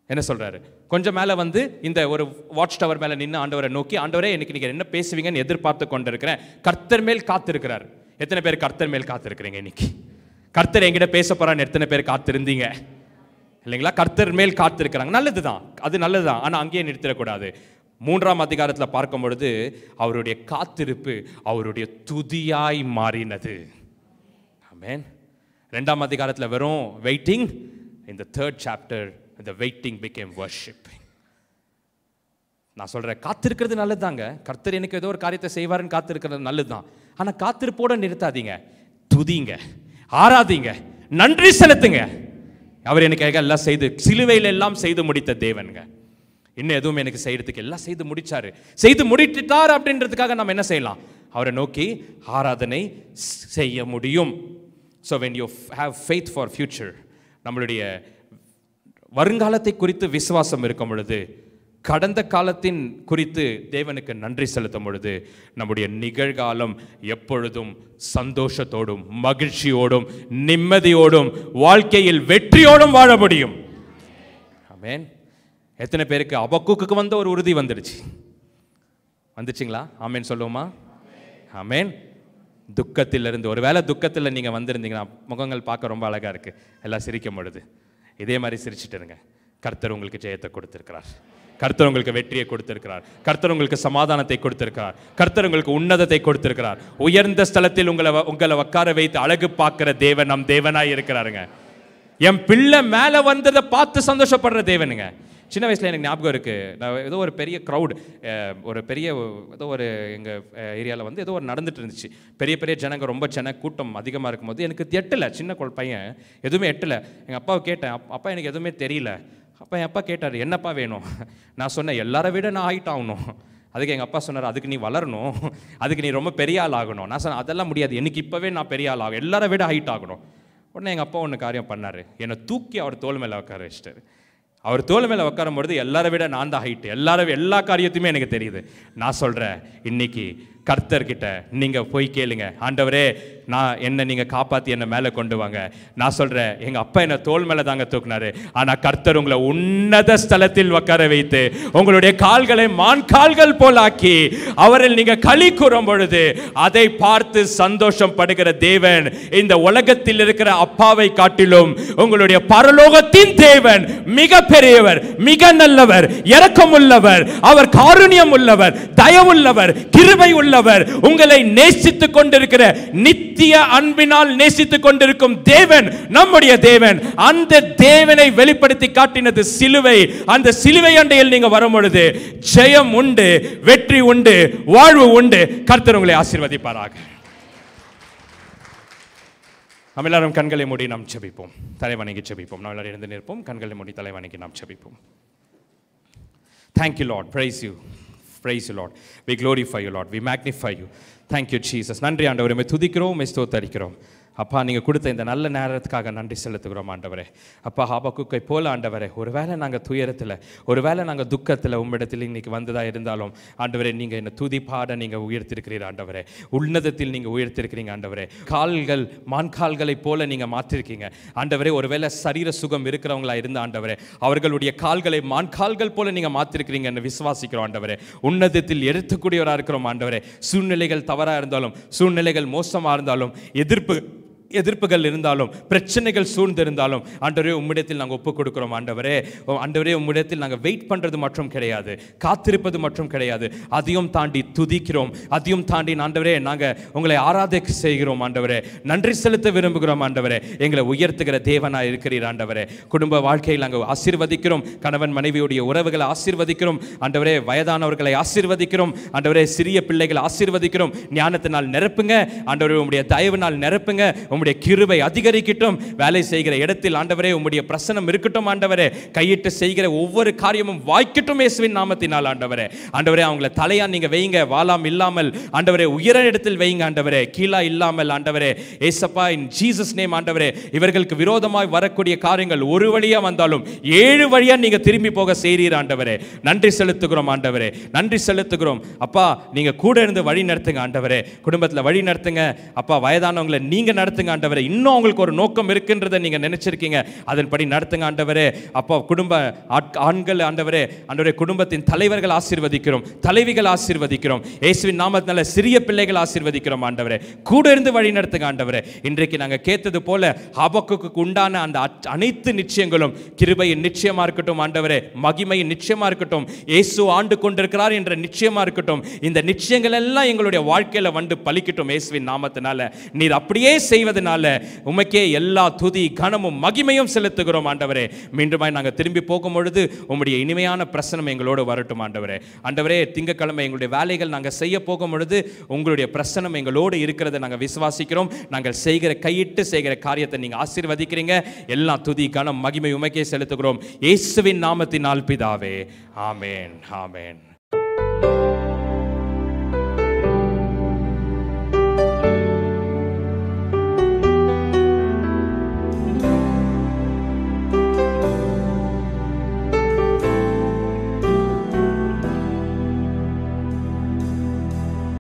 என்ன சொல்றாரு? கொஞ்சம் மேலே வந்து இந்த ஒரு வாட்ச் டவர் மேலே நின்று ஆண்டவரை நோக்கி, ஆண்டவரே இன்னைக்கு நீங்கள் என்ன பேசுவீங்கன்னு எதிர்பார்த்து கொண்டிருக்கிறேன். கர்த்தர் மேல் காத்திருக்கிறார். எத்தனை பேர் கர்த்தர் மேல் காத்திருக்கிறீங்க? இன்னைக்கு கர்த்தர் என்கிட்ட பேச போறான்னு எத்தனை பேர் காத்திருந்தீங்க இல்லைங்களா? கர்த்தர் மேல் காத்திருக்கிறாங்க, நல்லதுதான், அது நல்லதுதான். ஆனால் அங்கேயே நிறுத்திடக்கூடாது. 3ஆம் அதிகாரத்தில் பார்க்கும் பொழுது அவருடைய காத்திருப்பு அவருடைய துதியாய் மாறினது. ஆமென். 2ஆம் அதிகாரத்தில் வெறும் waiting. In the 3rd chapter the waiting became worship. நான் சொல்றேன், காத்திருக்கிறது நல்லதுதாங்க. கர்த்தர் எனக்கு ஏதோ ஒரு காரியத்தை செய்வாருன்னு காத்திருக்கிறது நல்லதுதான். ஆனால் காத்திருப்போட நிறுத்தாதீங்க, துதிங்க, ஆராதிங்க, நன்றி செலுத்துங்க. அவர் எனக்கு எல்லாம் செய்து, சிலுவையில் எல்லாம் செய்து முடித்த தேவனுங்க. இன்னும் எதுவும் எனக்கு செய்யறதுக்கு எல்லாம் செய்து முடிச்சாரு, செய்து முடித்துட்டார் அப்படின்றதுக்காக நம்ம என்ன செய்யலாம்? அவரை நோக்கி ஆராதனை செய்ய முடியும். So when you have faith for future, நம்மளுடைய வருங்காலத்தை குறித்து விசுவாசம் இருக்கும் பொழுது கடந்த காலத்தின் குறித்து தேவனுக்கு நன்றி செலுத்தும் பொழுது நம்முடைய நிகழ்காலம் எப்பொழுதும் சந்தோஷத்தோடும் மகிழ்ச்சியோடும் நிம்மதியோடும் வாழ்க்கையில் வெற்றியோடும் வாழ முடியும். ஆமென். எத்தனை பேருக்கு அபக்கூக்குக்கு வந்த ஒரு உறுதி வந்துச்சுங்களா? ஆமென் சொல்லுவோமா? ஆமென். துக்கத்திலிருந்து, ஒருவேளை துக்கத்தில் நீங்கள் வந்திருந்தீங்கன்னா, முகங்கள் பார்க்க ரொம்ப அழகாக இருக்குது, எல்லாம் சிரிக்கும் பொழுது இதே மாதிரி சிரிச்சுட்டு இருங்க. கர்த்தர் உங்களுக்கு ஜெயத்தை கொடுத்திருக்கிறார். கர்த்தர் உங்களுக்கு வெற்றியை கொடுத்திருக்கிறார். கர்த்தர் உங்களுக்கு சமாதானத்தை கொடுத்திருக்கிறார். கர்த்தர் உங்களுக்கு உன்னதத்தை கொடுத்திருக்கிறார். உயர்ந்த ஸ்தலத்தில் உங்களை உட்கார வைத்து அழகு பார்க்கிற தேவன் நம் தேவனாய் இருக்கிறாருங்க. என் பிள்ளை மேலே வந்ததை பார்த்து சந்தோஷப்படுற தேவனுங்க. சின்ன வயசில் எனக்கு ஞாபகம் இருக்குது, நான் ஏதோ ஒரு பெரிய க்ரௌடு, ஒரு பெரிய ஏதோ ஒரு எங்கள் ஏரியாவில் வந்து ஏதோ ஒரு நடந்துட்டு இருந்துச்சு. பெரிய பெரிய ஜனங்க, ரொம்ப கூட்டம் அதிகமாக இருக்கும்போது எனக்கு எட்டலை, சின்ன பையன் எதுவுமே எட்டலை. எங்கள் அப்பாவை கேட்டேன், அப்பா எனக்கு எதுவுமே தெரியல. அப்போ என் அப்பா கேட்டார், என்னப்பா வேணும்? நான் சொன்னேன், எல்லாரை விட நான் ஹைட் ஆகணும். அதுக்கு எங்கள் அப்பா சொன்னார், அதுக்கு நீ வளரணும், அதுக்கு நீ ரொம்ப பெரிய ஆள் ஆகணும். நான் சொன்னேன், அதெல்லாம் முடியாது, எனக்கு இப்போவே நான் பெரிய ஆள் ஆகும், எல்லாரை விட ஹைட் ஆகணும். உடனே எங்கள் அப்பா ஒன்று காரியம் பண்ணார், என்னை தூக்கி அவர் தோள் மேலே உட்கார வச்சிட்டாரு. அவர் தோள் மேலே உட்காரும் பொழுது எல்லாரை விட நான் தான் ஹைட்டு, எல்லா காரியத்தையுமே எனக்கு தெரியுது. நான் சொல்கிறேன், இன்னைக்கு கர்த்தர்கிட்ட நீங்கள் போய் கேளுங்க, ஆண்டவரே நான் என்னை நீங்கள் காப்பாற்றி என்னை மேலே கொண்டு வாங்க. நான் சொல்கிறேன், எங்கள் அப்பா என்னை தோள் மேலே தாங்க தூக்குனாரு, ஆனால் கர்த்தர் உங்களை உன்னத ஸ்தலத்தில் உட்கார வைத்து உங்களுடைய கால்களை மான் கால்கள் போலாக்கி அவரில் நீங்கள் களி கூறும் பொழுது அதை பார்த்து சந்தோஷம் படுகிற தேவன் இந்த உலகத்தில் இருக்கிற அப்பாவை காட்டிலும் உங்களுடைய பரலோகத்தின் தேவன் மிக பெரியவர், மிக நல்லவர், இரக்கமுள்ளவர், அவர் காருண்யம் உள்ளவர், தயவுள்ளவர், கிருபை உள்ளவர். உங்களை நேசித்துக் கொண்டிருக்கிற, நித்திய அன்பினால் நேசித்துக் கொண்டிருக்கும் தேவன் நம்முடைய தேவன். அந்த தேவனை வெளிப்படுத்தி காட்டினது சிலுவை. அந்த சிலுவை அண்டையில் நீங்க வரும் பொழுது ஜெயம் உண்டு, வெற்றி உண்டு, வாழ்வு உண்டு. கர்த்தர் உங்களை ஆசீர்வதிப்பாராக. நாம் எல்லாரும் கண்களை மூடி நாம் ஜெபிப்போம், தலைவணங்கி ஜெபிப்போம். நாம் எல்லாரும் எழுந்து நிற்போம், கண்களை மூடி தலைவணங்கி நாம் ஜெபிப்போம். Thank you Lord, praise you. Praise you Lord. We glorify you Lord. We magnify you. Thank you Jesus. நன்றி ஆண்டவரே, உம்மை துதிக்கிறோம், உம்மை ஸ்தோத்தரிக்கிறோம். அப்பா, நீங்கள் கொடுத்த இந்த நல்ல நேரத்துக்காக நன்றி செலுத்துகிறோம் ஆண்டவரே. அப்பா, ஹாபக்குக்கை போல ஆண்டவரே, ஒருவேளை நாங்கள் துயரத்தில், ஒருவேளை நாங்கள் துக்கத்தில் உம்மிடத்தில் இன்னைக்கு வந்ததாக இருந்தாலும் ஆண்டவரே, நீங்கள் என்னை துதி பாட நீங்கள் உயர்த்திருக்கிறீர் ஆண்டவரே. உன்னதத்தில் நீங்கள் உயர்த்திருக்கிறீங்க ஆண்டவரே. கால்கள் மான்கால்களை போல நீங்கள் மாற்றிருக்கீங்க ஆண்டவரே. ஒருவேளை சரீர சுகம் இருக்கிறவங்களா இருந்த ஆண்டவரே, அவர்களுடைய கால்களை மான்கால்கள் போல நீங்கள் மாற்றிருக்கிறீங்க என்று விசுவாசிக்கிறோம் ஆண்டவரே. உன்னதத்தில் எடுத்துக்கூடியவராக இருக்கிறோம் ஆண்டவரே. சூழ்நிலைகள் தவறாக இருந்தாலும், சூழ்நிலைகள் மோசமாக இருந்தாலும், எதிர்ப்புகள் இருந்தாலும், பிரச்சனைகள் சூழ்ந்திருந்தாலும் ஆண்டவரே, உம்மிடத்தில் நாங்கள் ஒப்புக் கொடுக்கிறோம் ஆண்டவரே. ஆண்டவரே, உம்மிடத்தில் நாங்கள் வெயிட் பண்ணுறது மற்றும் கிடையாது, காத்திருப்பது மற்றும் கிடையாது. அதையும் தாண்டி துதிக்கிறோம், அதையும் தாண்டி ஆண்டவரே நாங்கள் உங்களை ஆராதனை செய்கிறோம் ஆண்டவரே. நன்றி செலுத்த விரும்புகிறோம் ஆண்டவரே. எங்களை உயர்த்துகிற தேவனாக இருக்கிறீர் ஆண்டவரே. குடும்ப வாழ்க்கையில் நாங்கள் ஆசீர்வதிக்கிறோம், கணவன் மனைவியுடைய உறவுகளை ஆசீர்வதிக்கிறோம் ஆண்டவரே. வயதானவர்களை ஆசீர்வதிக்கிறோம் ஆண்டவரே. சிறிய பிள்ளைகளை ஆசீர்வதிக்கிறோம். ஞானத்தினால் நிரப்புங்க ஆண்டவரே, உம்முடைய தயவினால் நிரப்புங்க. உம்முடைய கிருபை அதிகரிக்கட்டும். வேலை செய்கிற இடத்தில் ஆண்டவரே உம்முடைய பிரசன்னம் இருக்கட்டும் ஆண்டவரே. கையிட்டு செய்கிற ஒவ்வொரு காரியமும் வாய்க்கட்டும் இயேசுவின் நாமத்தினால் ஆண்டவரே. ஆண்டவரே, அவங்கள தலையா நீங்க வைங்க, வாலாம் இல்லாமல் ஆண்டவரே. உயர இடத்தில் வைங்க ஆண்டவரே, கீழா இல்லாமல் ஆண்டவரே. ஏசப்பா, இன் ஜீசஸ் நேம் ஆண்டவரே. இவர்களுக்கு விரோதமாய் வரக்கூடிய காரியங்கள் ஒரு வழியா வந்தாலும் 7 வழியா நீங்க திரும்பி போக செய்றீர் ஆண்டவரே. நன்றி செலுத்துகிறோம் ஆண்டவரே, நன்றி செலுத்துகிறோம் அப்பா. நீங்க கூட இருந்து வழி நடத்துங்க ஆண்டவரே. குடும்பத்தில் வழி நடத்துங்க அப்பா. வயதானவங்களை நீங்க நடத்துங்க ஆண்டவரே. இன்னும் உங்களுக்கு ஒரு நோக்கம் இருக்குன்றதை நீங்க நினைச்சிருக்கீங்க, அதன்படி நடத்துங்க ஆண்டவரே. அப்பா, குடும்ப ஆண்கள் ஆண்டவரே, ஆண்டவரே, குடும்பத்தின் தலைவர்கள் ஆசீர்வதிக்கிறோம், தலைவிகள் ஆசீர்வதிக்கிறோம் இயேசுவின் நாமத்தினால. சிறிய பிள்ளைகள் ஆசீர்வதிக்கிறோம் ஆண்டவரே. கூட இருந்து வழி நடத்துங்க ஆண்டவரே. இன்றைக்கு நாங்க கேட்டது போல ஹாபக்குக்கு உண்டான அந்த அனைத்து நிச்சயங்களும் கிருபையின் நிச்சயமா இருக்கட்டும் ஆண்டவரே. மகிமையின் நிச்சயமா இருக்கட்டும். இயேசு ஆண்டு கொண்டிருக்கிறார் என்ற நிச்சயமா இருக்கட்டும். இந்த நிச்சயங்கள் எல்லாம் எங்களுடைய வாழ்க்கையில வந்து பலிக்கட்டும் இயேசுவின் நாமத்தினால. நீர் அப்படியே செய்வதனால உமக்கே எல்லா துதி கனமும் மகிமையும் செலுத்துகிறோம் ஆண்டவரே. மீண்டுமாய் நாங்கள் திரும்பி போகும் பொழுது உம்முடைய இனிமையான பிரசனம் எங்களோடு வரட்டும் ஆண்டவரே. ஆண்டவரே, திங்கட்கிழமை எங்களுடைய வேலைகள் நாங்கள் செய்ய போகும் பொழுது உங்களுடைய பிரசனம் எங்களோடு இருக்கிறத நாங்கள் விசுவாசிக்கிறோம். நாங்கள் கையிட்டு செய்கிற காரியத்தை நீங்கள் ஆசீர்வதிக்கிறீங்க. எல்லா துதி கனம் மகிமை உமக்கே செலுத்துகிறோம் இயேசுவின் நாமத்தினால் பிதாவே. ஆமென், ஆமென்.